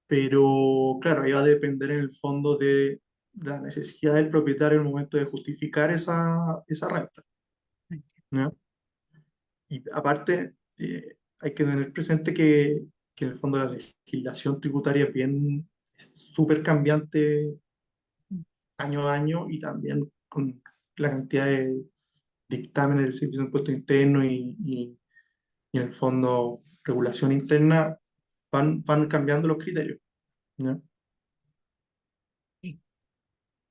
Pero claro, ahí va a depender en el fondo de la necesidad del propietario en el momento de justificar esa renta, ¿ya? Y aparte, hay que tener presente que en el fondo la legislación tributaria es súper cambiante año a año y también con la cantidad de dictámenes del Servicio de Impuesto Interno y en el fondo regulación interna van cambiando los criterios, ¿ya?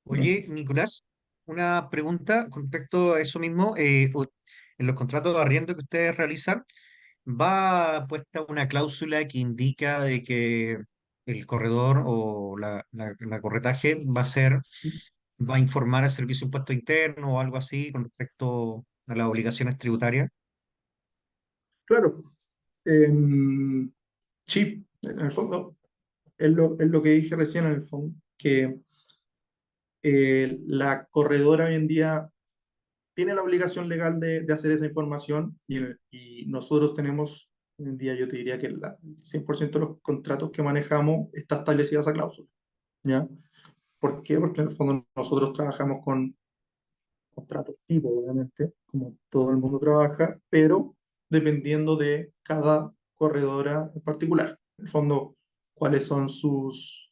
Oye, Gracias. Nicolás, una pregunta con respecto a eso mismo. En los contratos de arriendo que ustedes realizan, ¿va puesta una cláusula que indica de que el corredor o la corretaje va a informar al Servicio de Impuesto Interno o algo así con respecto a las obligaciones tributarias? Claro, sí, en el fondo, es lo que dije recién, en el fondo, que la corredora hoy en día tiene la obligación legal de hacer esa información y nosotros tenemos, hoy en día yo te diría que el 100% de los contratos que manejamos está establecida esa cláusula, ¿ya? ¿Por qué? Porque en el fondo nosotros trabajamos con contratos tipo, obviamente, como todo el mundo trabaja, pero dependiendo de cada corredora en particular. En el fondo, cuáles son sus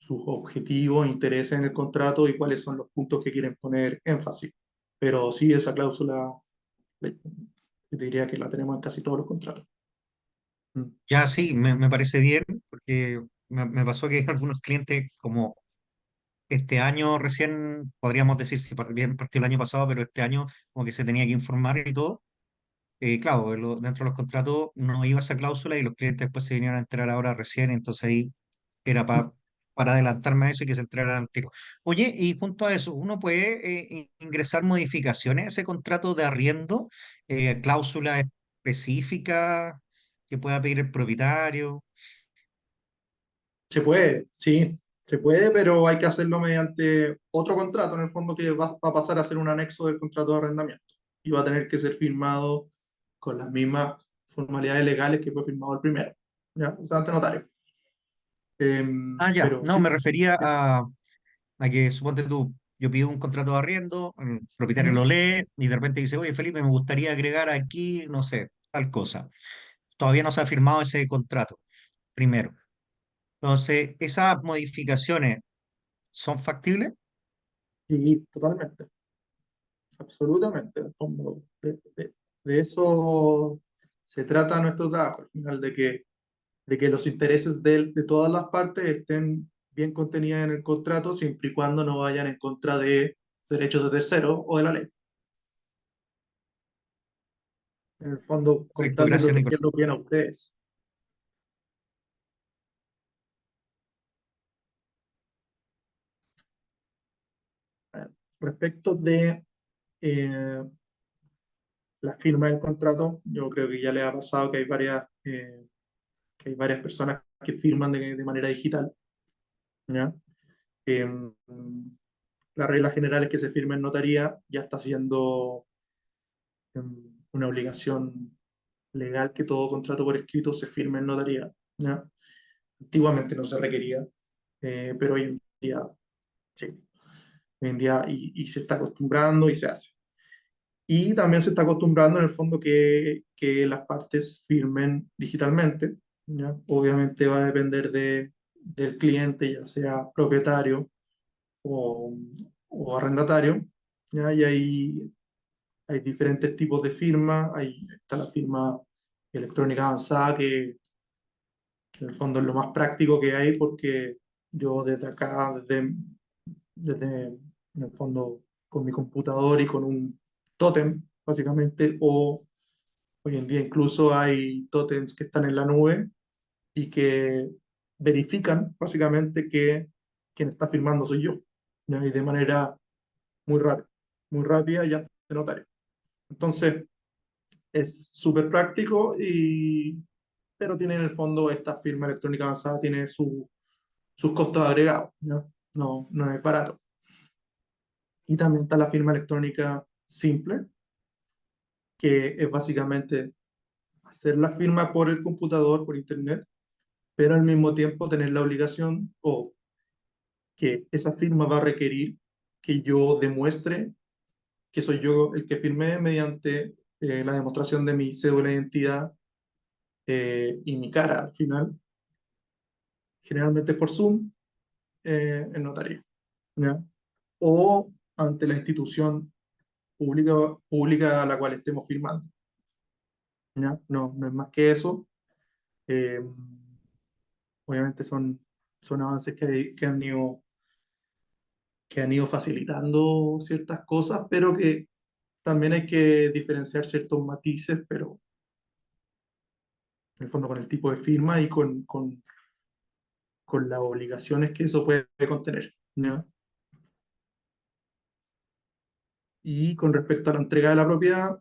objetivos, intereses en el contrato y cuáles son los puntos que quieren poner énfasis. Pero sí, esa cláusula, yo te diría que la tenemos en casi todos los contratos. Mm. Ya sí, me parece bien, porque me pasó que algunos clientes, como este año recién, podríamos decir si bien partió el año pasado, pero este año como que se tenía que informar y todo. Claro, dentro de los contratos no iba esa cláusula y los clientes después se vinieron a enterar ahora recién, entonces ahí era para adelantarme a eso y que se enteraran al tiro. Oye, y junto a eso, ¿uno puede ingresar modificaciones a ese contrato de arriendo, cláusulas específicas que pueda pedir el propietario? Se puede, sí, se puede, pero hay que hacerlo mediante otro contrato, en el fondo que va a pasar a ser un anexo del contrato de arrendamiento y va a tener que ser firmado con las mismas formalidades legales que fue firmado el primero, ¿ya? O sea, ante notario. Ah, ya, Pero no, sí, me refería a que suponte tú, yo pido un contrato de arriendo, el propietario ujú, lo lee y de repente dice, oye Felipe, me gustaría agregar aquí, no sé, tal cosa. Todavía no se ha firmado ese contrato, primero. Entonces, ¿esas modificaciones son factibles? sí, totalmente, absolutamente. Como de eso se trata nuestro trabajo, al final, de que los intereses de todas las partes estén bien contenidas en el contrato, siempre y cuando no vayan en contra de derechos de terceros o de la ley. en el fondo Perfecto, contando y gracias, Nicolás. protegiendo bien a ustedes. Respecto de eh, la firma del contrato, yo creo que ya les ha pasado que hay varias personas que firman de manera digital, ¿ya? Em, la regla general es que se firme en notaría, ya está siendo una obligación legal que todo contrato por escrito se firme en notaría, ¿ya? Antiguamente no se requería, pero hoy en día sí, hoy en día y se está acostumbrando y se hace. Y también se está acostumbrando en el fondo que las partes firmen digitalmente, ¿ya? Obviamente va a depender del cliente, ya sea propietario o, o arrendatario, ¿ya? Y hay diferentes tipos de firma, está la firma electrónica avanzada que en el fondo es lo más práctico que hay porque yo desde acá, desde en el fondo con mi computador y con un tótem, básicamente, o hoy en día incluso hay tótems que están en la nube y que verifican básicamente que quien está firmando soy yo, ¿ya? Y de manera muy rápida y ante notario. Entonces, es súper práctico, pero tiene en el fondo esta firma electrónica avanzada, tiene sus costos agregados, ¿ya? No, no es barato. Y también está la firma electrónica simple, que es básicamente hacer la firma por el computador, por internet, pero al mismo tiempo tener la obligación o que esa firma va a requerir que yo demuestre que soy yo el que firmé mediante la demostración de mi cédula de identidad y mi cara al final, generalmente por Zoom, en notaría, ¿ya? O ante la institución pública a la cual estemos firmando, ¿ya? No, no es más que eso. Eh, obviamente son avances que han ido facilitando ciertas cosas, pero que también hay que diferenciar ciertos matices, pero en el fondo con el tipo de firma y con las obligaciones que eso puede contener, ¿ya? Y con respecto a la entrega de la propiedad,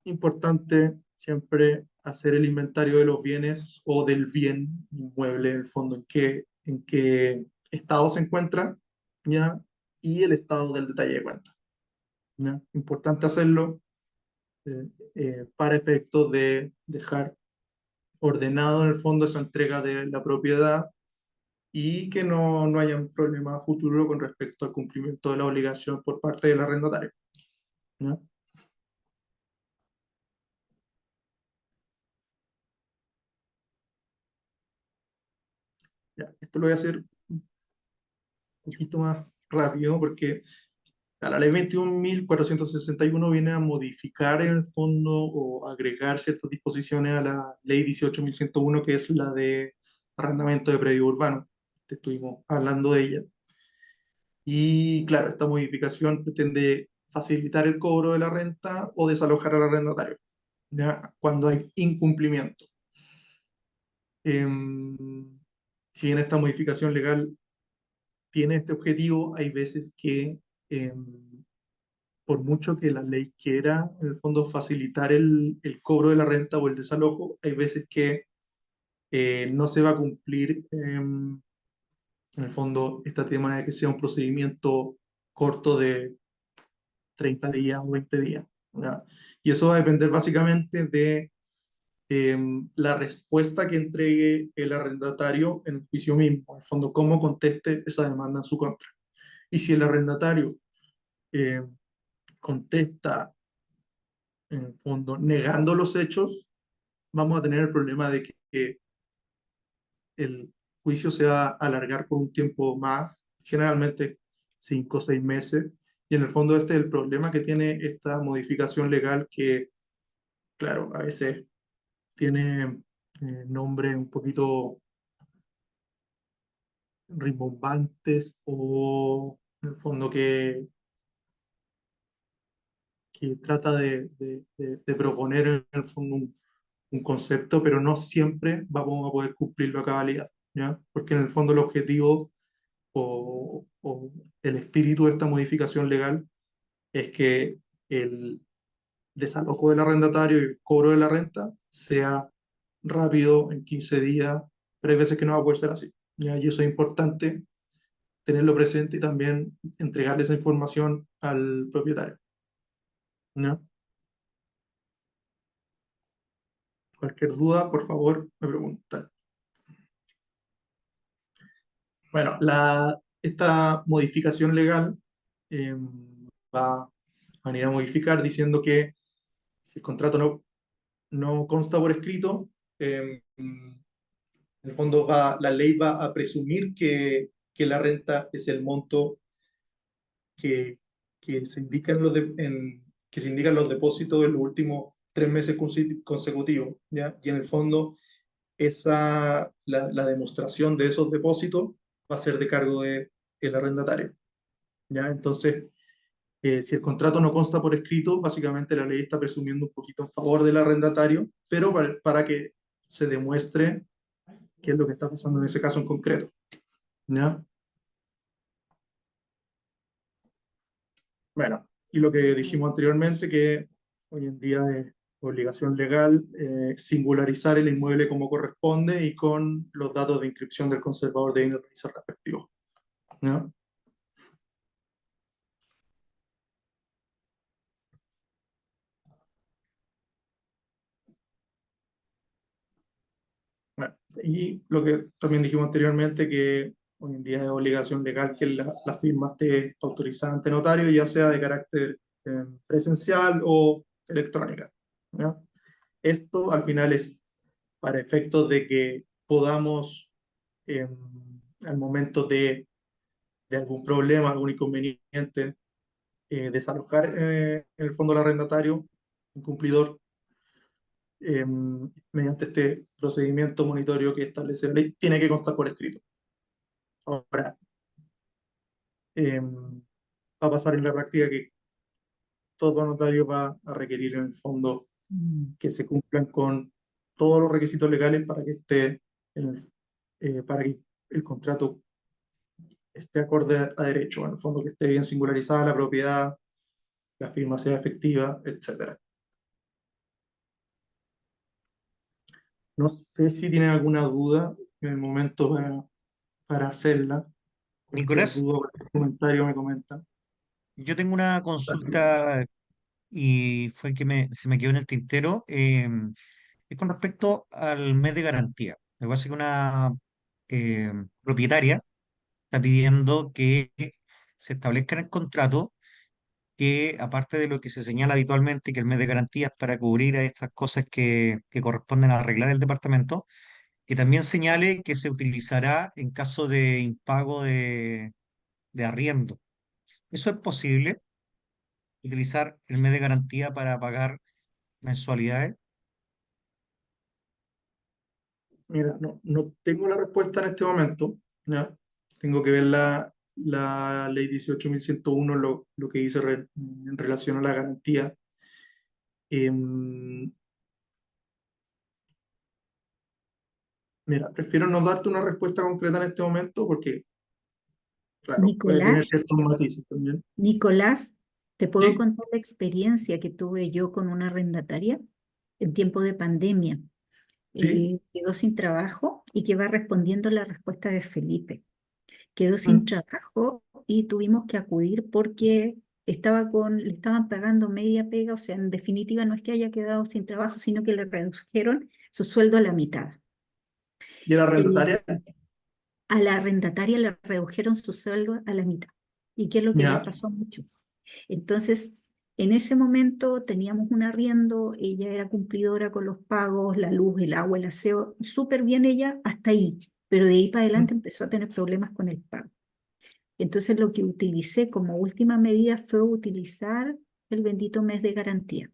importante siempre hacer el inventario de los bienes o del bien inmueble, en el fondo, en qué estado se encuentra, ¿ya? Y el estado del detalle de cuenta, ¿ya? Importante hacerlo eh, para efectos de dejar ordenado en el fondo esa entrega de la propiedad y que no haya un problema futuro con respecto al cumplimiento de la obligación por parte del arrendatario, ¿ya? Ya, esto lo voy a hacer un poquito más rápido porque la ley 21.461 viene a modificar en el fondo o agregar ciertas disposiciones a la ley 18.101, que es la de arrendamiento de predio urbano. Estuvimos hablando de ella. Y claro, esta modificación pretende facilitar el cobro de la renta o desalojar al arrendatario, ¿ya? Cuando hay incumplimiento. Si bien esta modificación legal tiene este objetivo, hay veces que por mucho que la ley quiera, en el fondo, facilitar el cobro de la renta o el desalojo, hay veces que no se va a cumplir, en el fondo, este tema de que sea un procedimiento corto de 30 días o 20 días, ¿ya? Y eso va a depender básicamente de la respuesta que entregue el arrendatario en el juicio mismo, en el fondo, cómo conteste esa demanda en su contra. Y si el arrendatario eh, contesta en el fondo, negando los hechos, vamos a tener el problema de que el juicio se va a alargar por un tiempo más, generalmente 5 o 6 meses, y en el fondo este es el problema que tiene esta modificación legal que, claro, a veces tiene nombres un poquito rimbombantes o en el fondo que trata de proponer en el el fondo un concepto, pero no siempre vamos a poder cumplirlo a cabalidad, ¿ya? Porque en el fondo el objetivo o el espíritu de esta modificación legal es que el desalojo del arrendatario y el cobro de la renta sea rápido, en 15 días, pero hay veces que no va a poder ser así, ¿ya? Y eso es importante tenerlo presente y también entregarle esa información al propietario, ¿ya? Cualquier duda, por favor, me preguntan. Bueno, esta modificación legal va a venir a modificar diciendo que si el contrato no consta por escrito, en el fondo la ley va a presumir que la renta es el monto que, que se indica que se indican los depósitos en los últimos 3 meses consecutivos, ¿ya? Y en el fondo la demostración de esos depósitos va a ser de cargo del arrendatario, ¿ya? Entonces, si el contrato no consta por escrito, básicamente la ley está presumiendo un poquito en favor del arrendatario, pero para que se demuestre qué es lo que está pasando en ese caso en concreto, ¿ya? Bueno, y lo que dijimos anteriormente, que hoy en día es obligación legal singularizar el inmueble como corresponde y con los datos de inscripción del conservador de bienes raíces respectivos, ¿ya? Bueno, y lo que también dijimos anteriormente, que hoy en día es obligación legal que la firma esté autorizada ante notario, ya sea de carácter presencial o electrónica, ¿ya? Esto al final es para efectos de que podamos, eh, al momento de algún problema, algún inconveniente, desalojar en el fondo al arrendatario, un cumplidor, eh, mediante este procedimiento monitorio que establece la ley, tiene que constar por escrito. Ahora, va a pasar en la práctica que todo notario va a requerir en el fondo que se cumplan con todos los requisitos legales para que para que el contrato esté acorde a derecho, en el fondo que esté bien singularizada la propiedad, la firma sea efectiva, etcétera. No sé si tienen alguna duda en el momento para hacerla. Cualquier Nicolás, duda, cualquier comentario me comentan. yo tengo una consulta y fue que se me quedó en el tintero. Es con respecto al mes de garantía. Me pasa que una propietaria está pidiendo que se establezca en el contrato que, aparte de lo que se señala habitualmente, que el mes de garantía es para cubrir a estas cosas que corresponden a arreglar el departamento, que también señale que se utilizará en caso de impago de arriendo. ¿Eso es posible? ¿Utilizar el mes de garantía para pagar mensualidades? Mira, no tengo la respuesta en este momento, ¿ya? Tengo que ver la ley 18.101, lo que dice en relación a la garantía. Em, Mira, prefiero no darte una respuesta concreta en este momento porque, claro, puede tener Nicolás, ciertos matices también. Nicolás, te puedo Sí, contar la experiencia que tuve yo con una arrendataria en tiempo de pandemia. sí. Quedó sin trabajo y que va respondiendo la respuesta de Felipe. Quedó sin Mm. trabajo y tuvimos que acudir porque le estaban pagando media pega, o sea, en definitiva no es que haya quedado sin trabajo, sino que le redujeron su sueldo a la mitad. ¿Y era Eh, arrendataria? a la arrendataria le redujeron su sueldo a la mitad. ¿Y qué es lo que les Ya. pasó a muchos? Entonces, en ese momento teníamos un arriendo, ella era cumplidora con los pagos, la luz, el agua, el aseo, súper bien ella hasta ahí, pero de ahí para Mm. adelante empezó a tener problemas con el pago. Entonces lo que utilicé como última medida fue utilizar el bendito mes de garantía.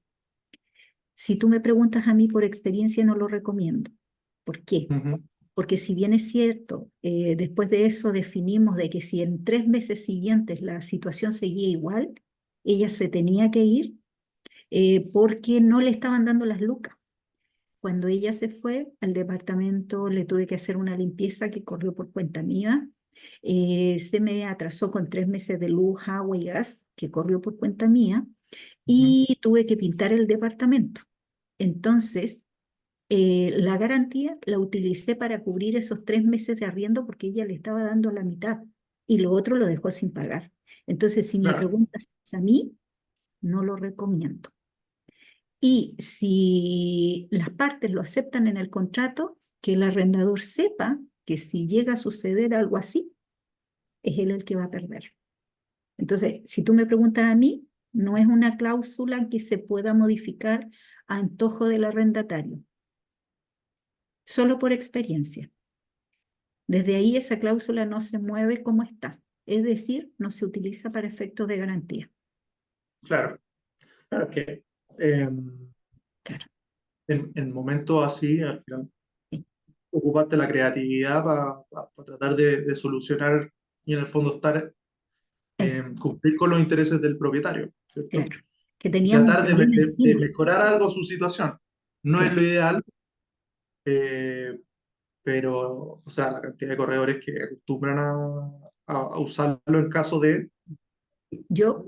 Si tú me preguntas a mí por experiencia, no lo recomiendo. ¿Por qué? Ujú. Porque si bien es cierto, después de eso definimos de que si en 3 meses siguientes la situación seguía igual, ella se tenía que ir porque no le estaban dando las lucas. Cuando ella se fue al departamento, le tuve que hacer una limpieza que corrió por cuenta mía. Se me atrasó con 3 meses de luz, agua y gas, que corrió por cuenta mía, y tuve que pintar el departamento. Entonces, la garantía la utilicé para cubrir esos 3 meses de arriendo porque ella le estaba dando la mitad y lo otro lo dejó sin pagar. Entonces, si me Claro, preguntas a mí, no lo recomiendo. Y si las partes lo aceptan en el contrato, que el arrendador sepa que si llega a suceder algo así, es él el que va a perder. Entonces, si tú me preguntas a mí, no es una cláusula que se pueda modificar a antojo del arrendatario, solo por experiencia. Desde ahí esa cláusula no se mueve como está, es decir, no se utiliza para efectos de garantía. claro. Claro que em, Claro. en momentos así, al final, Sí. ocupaste la creatividad para tratar de solucionar y en el fondo estar, Es, cumplir con los intereses del propietario, ¿cierto? claro. Que Y teníamos un tratar problema de encima. mejorar algo su situación. No es Claro. lo ideal, eh, pero, o sea, la cantidad de corredores que acostumbran a usarlo en caso de... Yo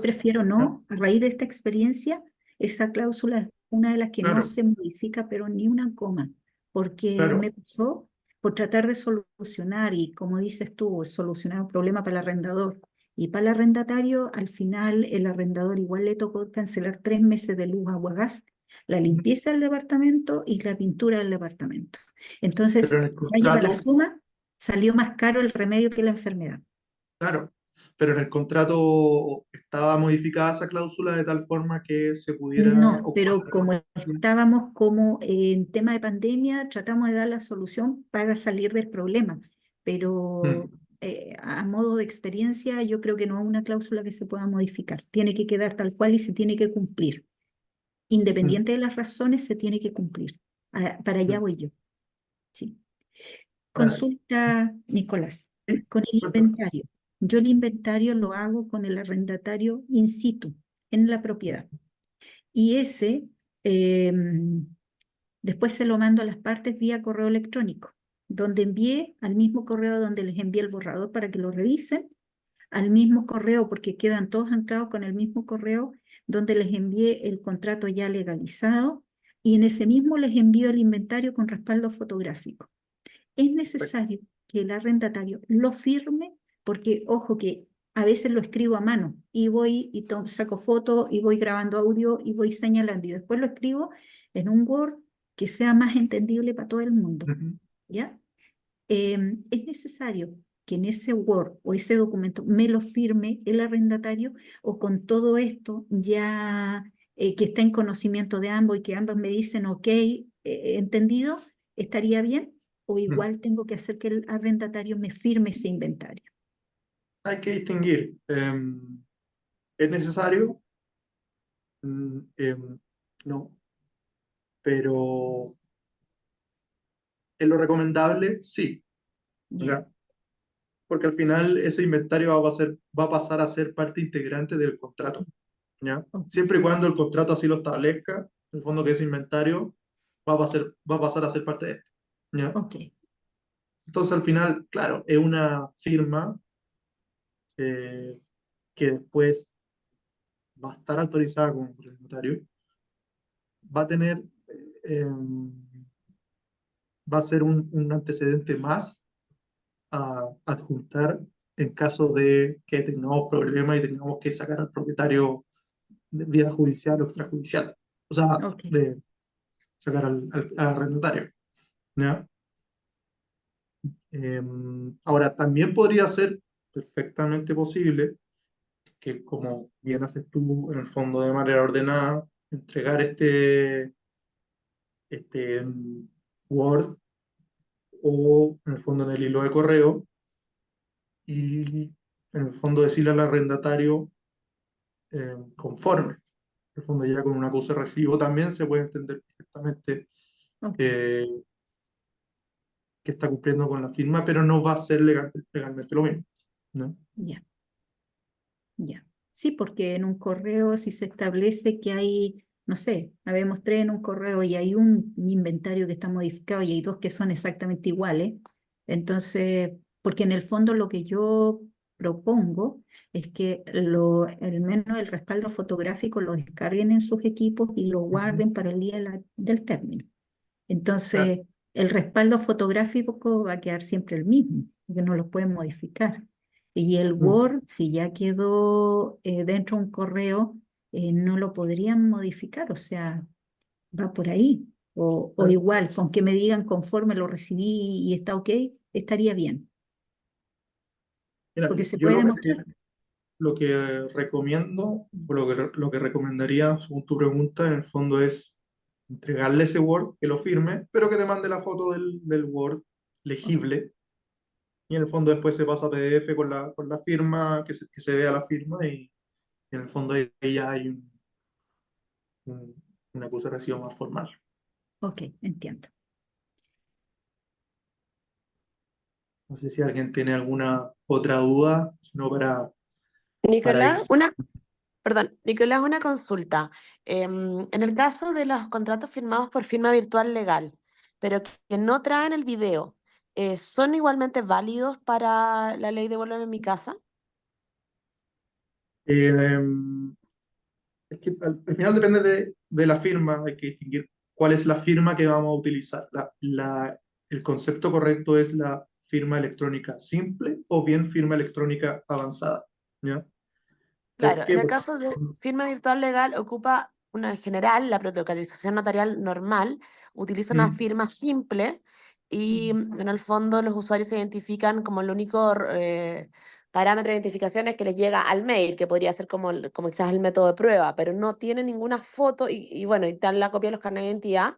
prefiero ¿no? no, a raíz de esta experiencia, esa cláusula es una de las que no Claro, se modifica, pero ni una coma, porque claro. me pasó por tratar de solucionar y, como dices tú, solucionar un problema para el arrendador. Y para el arrendatario, al final, el arrendador igual le tocó cancelar 3 meses de luz, agua, gas, la limpieza del departamento y la pintura del departamento. Pero Entonces, en el ya lleva la contrato, suma, salió más caro el remedio que la enfermedad. claro, pero en el contrato estaba modificada esa cláusula de tal forma que se pudiera No, ocupar. pero como estábamos como en tema de pandemia, tratamos de dar la solución para salir del problema. Pero Mm, a modo de experiencia, yo creo que no es una cláusula que se pueda modificar. Tiene que quedar tal cual y se tiene que cumplir. mm, Independiente de las razones, se tiene que cumplir. Para allá mm. voy yo. Sí. Ah, Consulta, Nicolás, sí, con el cuéntame. inventario. Yo el inventario lo hago con el arrendatario in situ, en la propiedad. Y ese después se lo mando a las partes vía correo electrónico, donde envié al mismo correo donde les envié el borrador para que lo revisen, al mismo correo, porque quedan todos anclados con el mismo correo, donde les envié el contrato ya legalizado, y en ese mismo les envío el inventario con respaldo fotográfico. Es necesario que el arrendatario lo firme, porque ojo que a veces lo escribo a mano y voy y saco fotos y voy grabando audio y voy señalando y después lo escribo en un Word que sea más entendible para todo el mundo, Ujú, ¿ya? Es necesario que en ese Word o ese documento me lo firme el arrendatario o con todo esto ya que está en conocimiento de ambos y que ambos me dicen, ok, entendido, estaría bien, o mm. igual tengo que hacer que el arrendatario me firme ese inventario. Hay que distinguir. ¿Es necesario? No, pero ¿es lo recomendable? Sí, ¿Ya? ¿ya? Porque al final ese inventario va a pasar a ser parte integrante del contrato, ¿ya? Ok. Siempre y cuando el contrato así lo establezca, en el fondo que ese inventario va a pasar a ser parte de esto, ¿ya? Ok. Entonces al final, claro, es una firma eh, que después va a estar autorizada como notario, va a tener, eh, va a ser un antecedente más a adjuntar en caso de que tengamos problemas y tengamos que sacar al propietario de vía judicial o extrajudicial. O sea, Ok. de sacar al arrendatario, ¿ya? Ahora, también podría ser perfectamente posible que, como bien haces tú, en el fondo de manera ordenada, entregar este Word o en el fondo en el hilo de correo y en el fondo decirle al arrendatario conforme. En el fondo ya con un acuse de recibo también se puede entender perfectamente Ok. eh, que está cumpliendo con la firma, pero no va a ser legalmente lo mismo, ¿no? Ya. Ya. Sí, porque en un correo si se establece que hay no sé, habemos 3 en un correo y hay un inventario que está modificado y hay 2 que son exactamente iguales. Entonces, porque en el fondo lo que yo propongo es que al menos el respaldo fotográfico lo descarguen en sus equipos y lo Ujú. guarden para el día del término. Claro, Entonces, el respaldo fotográfico va a quedar siempre el mismo, porque no lo pueden modificar. Y el mm, Word, si ya quedó dentro de un correo, no lo podrían modificar, o sea, va por ahí. O claro. igual, con que me digan conforme lo recibí y está ok, estaría bien, Mira, porque se yo puede demostrar. lo que recomiendo, o lo que recomendaría, según tu pregunta, en el fondo es entregarle ese Word, que lo firme, pero que te mande la foto del Word legible, y en el fondo después se pasa a PDF con la firma, que se vea la firma, y en el fondo ahí ya hay una acusación más formal. Ok, entiendo. No sé si alguien tiene alguna otra duda, no para ir. Nicolás, perdón, Nicolás, una consulta. En el caso de los contratos firmados por firma virtual legal, pero que no traen el video, ¿son igualmente válidos para la ley Devuélveme mi casa? Eh, es que al final depende de la firma, hay que distinguir cuál es la firma que vamos a utilizar. El concepto correcto es la firma electrónica simple o bien firma electrónica avanzada. ¿Ya? ¿Por Claro, en qué? el Porque, caso de firma virtual legal ocupa una en general, la protocolización notarial normal, utiliza una mm, firma simple y en el fondo los usuarios se identifican como el único parámetro de identificación es que les llega al mail, que podría ser como, como quizás el método de prueba, pero no tiene ninguna foto y bueno, y dan la copia de los carnet de identidad,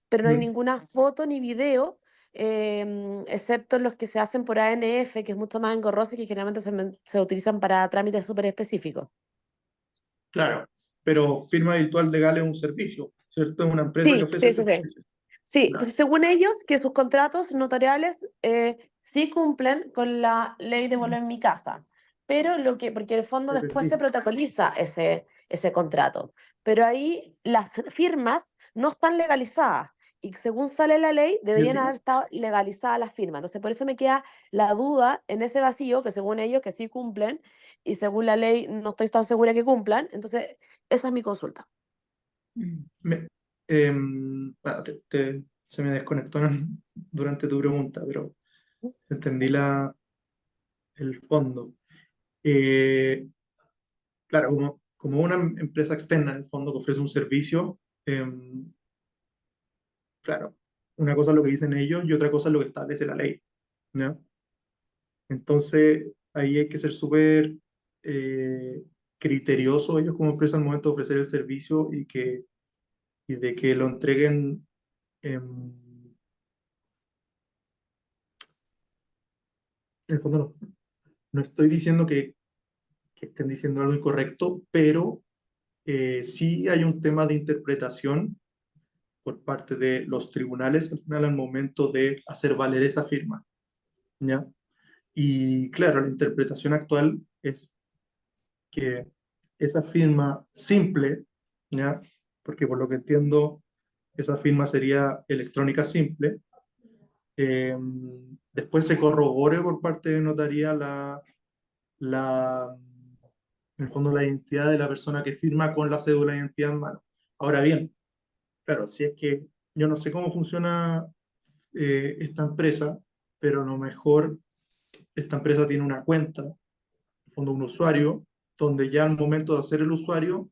pero no hay mm, ninguna foto ni video, excepto los que se hacen por ANF, que es mucho más engorroso y que generalmente se utilizan para trámites súper específicos. claro, pero firma virtual legal es un servicio, ¿cierto? Es una empresa que Sí, ofrece sí, ese sí, sí. servicio. Sí, Claro, entonces según ellos, que sus contratos notariales sí cumplen con la ley de vuelo en mi casa, pero porque en el fondo te después perdí. se protocoliza ese contrato, pero ahí las firmas no están legalizadas y según sale la ley Yo deberían sí. haber estado legalizadas las firmas, entonces por eso me queda la duda en ese vacío que según ellos que sí cumplen y según la ley no estoy tan segura que cumplan, entonces esa es mi consulta. Mm. Me- bueno, se me desconectó durante tu pregunta, pero entendí el fondo. Eh, claro, como una empresa externa en el fondo que ofrece un servicio, claro, una cosa es lo que dicen ellos y otra cosa es lo que establece la ley, ¿ya? Entonces, ahí hay que ser súper eh, criterioso ellos como empresa al momento de ofrecer el servicio y de que lo entreguen. En el fondo no estoy diciendo que estén diciendo algo incorrecto, pero sí hay un tema de interpretación por parte de los tribunales al final al momento de hacer valer esa firma, ¿ya? Y claro, la interpretación actual es que esa firma simple, ¿ya? Porque por lo que entiendo, esa firma sería electrónica simple, eh, después se corrobore por parte de notaría la, en el fondo la identidad de la persona que firma con la cédula de identidad en mano. Ahora bien, claro, si es que yo no sé cómo funciona esta empresa, pero a lo mejor esta empresa tiene una cuenta, en el fondo un usuario, donde ya al momento de hacer el usuario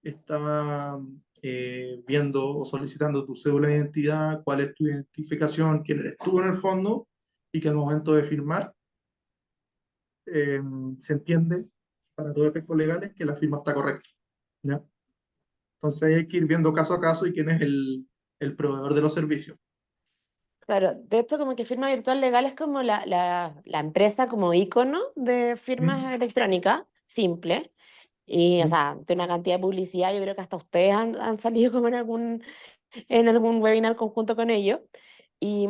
está viendo o solicitando tu cédula de identidad, cuál es tu identificación, quién eres tú en el fondo, y que al momento de firmar eh, se entiende para todos efectos legales que la firma está correcta, ¿ya? Entonces hay que ir viendo caso a caso y quién es el proveedor de los servicios. Claro, de esto como que firma virtual legal es como la empresa como icono de ¿Mm? firmas electrónicas, simple. Y, o ¿Mm? sea, de una cantidad de publicidad, yo creo que hasta ustedes han salido como en algún webinar conjunto con ellos. Y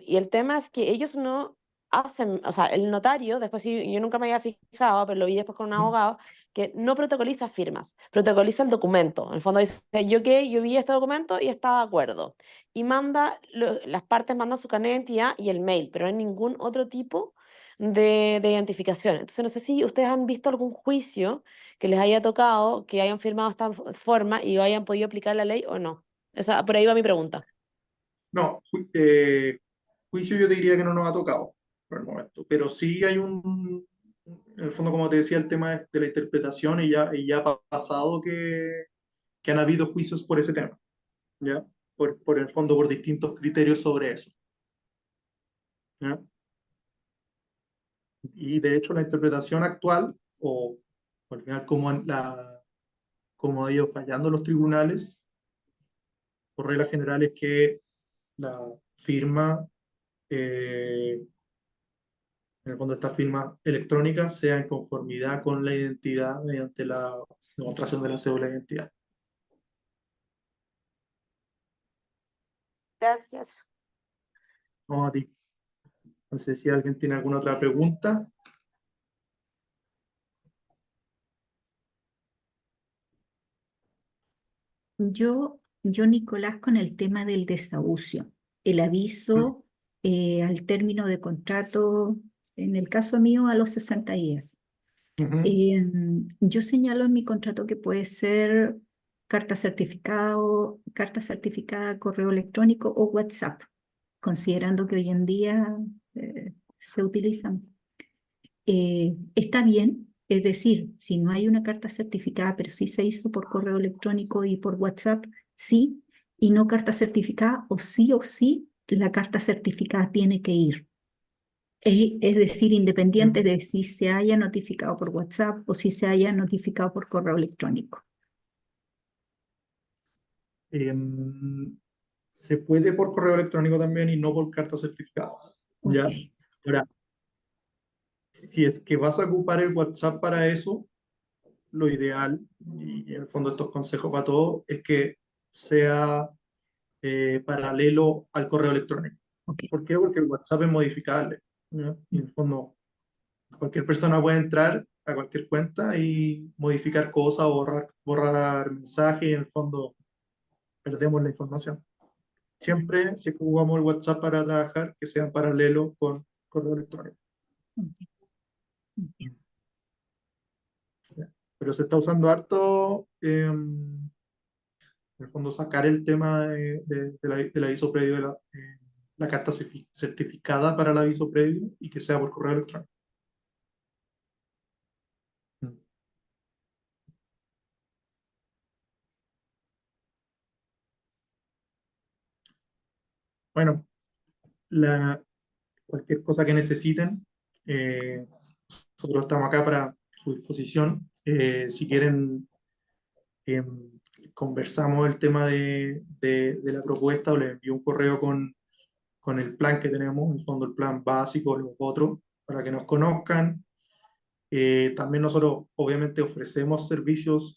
el tema es que ellos no hacen, o sea, el notario, después sí, yo nunca me había fijado, pero lo vi después con un ¿Mm? abogado, que no protocoliza firmas, protocoliza el documento. En el fondo dice, yo qué, yo vi este documento y estaba de acuerdo. Y manda, las partes mandan su carnet de identidad y el mail, pero no hay ningún otro tipo de identificación. Entonces, no sé si ustedes han visto algún juicio que les haya tocado, que hayan firmado esta forma y hayan podido aplicar la ley o no. Por ahí va mi pregunta. No, juicio yo te diría que no nos ha tocado por el momento, pero sí hay en el fondo, como te decía, el tema de la interpretación y ya ha pasado que han habido juicios por ese tema, ¿ya? Por el fondo, por distintos criterios sobre eso, ¿ya? Y de hecho la interpretación actual, o al final como ha ido fallando los tribunales, por regla general es que la firma, en el fondo esta firma electrónica, sea en conformidad con la identidad mediante la demostración de la cédula de identidad. Gracias. No, a ti. No sé si alguien tiene alguna otra pregunta. Nicolás, con el tema del desahucio, el aviso al término de contrato, en el caso mío, a los 60 días. Ujú. Yo señalo en mi contrato que puede ser carta certificada, correo electrónico o WhatsApp, considerando que hoy en día se utilizan. Está bien, es decir, si no hay una carta certificada, pero sí se hizo por correo electrónico y por WhatsApp, sí, y no carta certificada, o sí, la carta certificada tiene que ir. Es decir, independiente de si se haya notificado por WhatsApp o si se haya notificado por correo electrónico. Se puede por correo electrónico también y no por carta certificada. ¿Ya? Ok, Ahora, si es que vas a ocupar el WhatsApp para eso, lo ideal, y en el fondo estos consejos para todos, es que sea paralelo al correo electrónico. ok. ¿Por qué? Porque el WhatsApp es modificable, ¿ya? Y en el fondo, cualquier persona puede entrar a cualquier cuenta y modificar cosas o borrar mensajes y en el fondo perdemos la información. Siempre, si ocupamos el WhatsApp para trabajar, que sea en paralelo con correo electrónico. Ok, entiendo. Pero se está usando harto, en el fondo, sacar el tema del aviso previo, la carta certificada para el aviso previo y que sea por correo electrónico. Mm. Bueno, cualquier cosa que necesiten, nosotros estamos acá para su disposición. Si quieren, conversamos el tema de la propuesta o les envío un correo con el plan que tenemos, en el fondo el plan básico, los otros, para que nos conozcan. También nosotros obviamente ofrecemos servicios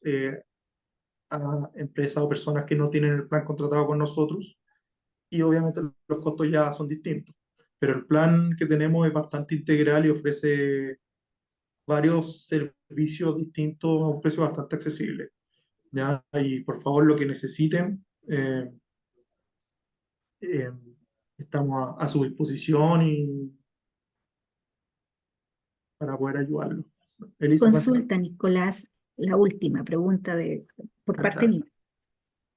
a empresas o personas que no tienen el plan contratado con nosotros y obviamente los costos ya son distintos. Pero el plan que tenemos es bastante integral y ofrece varios servicios distintos a un precio bastante accesible. ¿Ya? Y por favor, lo que necesiten, eh, estamos a su disposición y para poder ayudarlo. Elisa, cuéntame. Consulta, Nicolás, la última pregunta por parte Cuéntame. mía.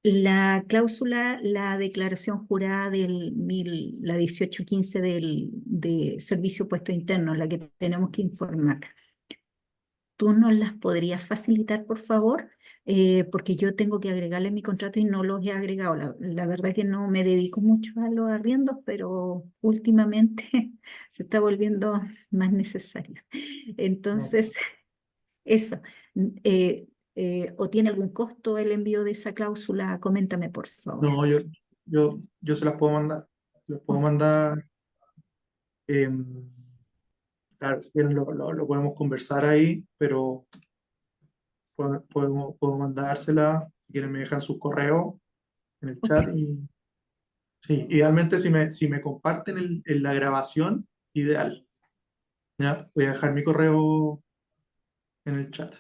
La cláusula, la declaración jurada la 1815 de Servicio Puesto Interno, la que tenemos que informar, ¿tú nos las podrías facilitar, por favor? Porque yo tengo que agregarle en mi contrato y no los he agregado. La verdad que no me dedico mucho a los arriendos, pero últimamente se está volviendo más necesario. No, Entonces, eso. ¿O tiene algún costo el envío de esa cláusula? Coméntame, por favor. no, yo se las puedo mandar. Se las puedo Ok, mandar. Claro, si quieren lo podemos conversar ahí, pero puedo mandársela. Si quieren me dejan sus correos en el ok. chat y sí, idealmente si me comparten la grabación, ideal. ¿Ya? Voy a dejar mi correo en el chat.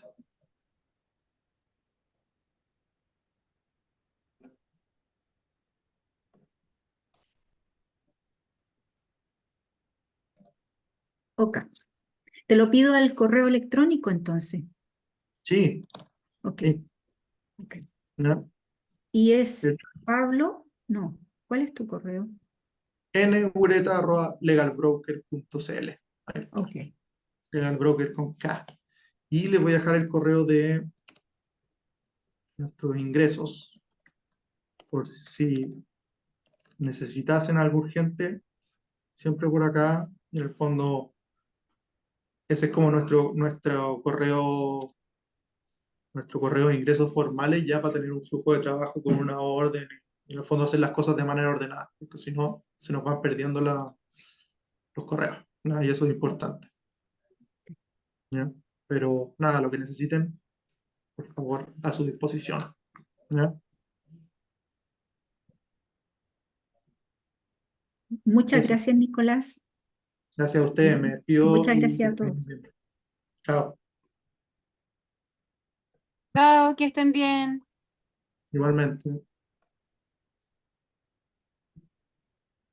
Ok. Te lo pido al correo electrónico entonces. Sí, Ok. sí, Ok. ¿ya? Y es De hecho, Pablo, no, ¿cuál es tu correo? nureta@legalbroker.cl. Ahí está, Ok. legalbroker con K. Y les voy a dejar el correo de nuestros ingresos, por si necesitasen algo urgente, siempre por acá. Y en el fondo, ese es como nuestro correo de ingresos formales ya para tener un flujo de trabajo con una orden y en el fondo hacer las cosas de manera ordenada, porque si no, se nos van perdiendo los correos, ¿no? Y eso es importante, ¿ya? Pero nada, lo que necesiten, por favor, a su disposición, ¿ya? Muchas Eso. gracias, Nicolás. Gracias a ustedes, me despido Muchas y que gracias a estén todos. bien. Chao, Chao, que estén bien. igualmente.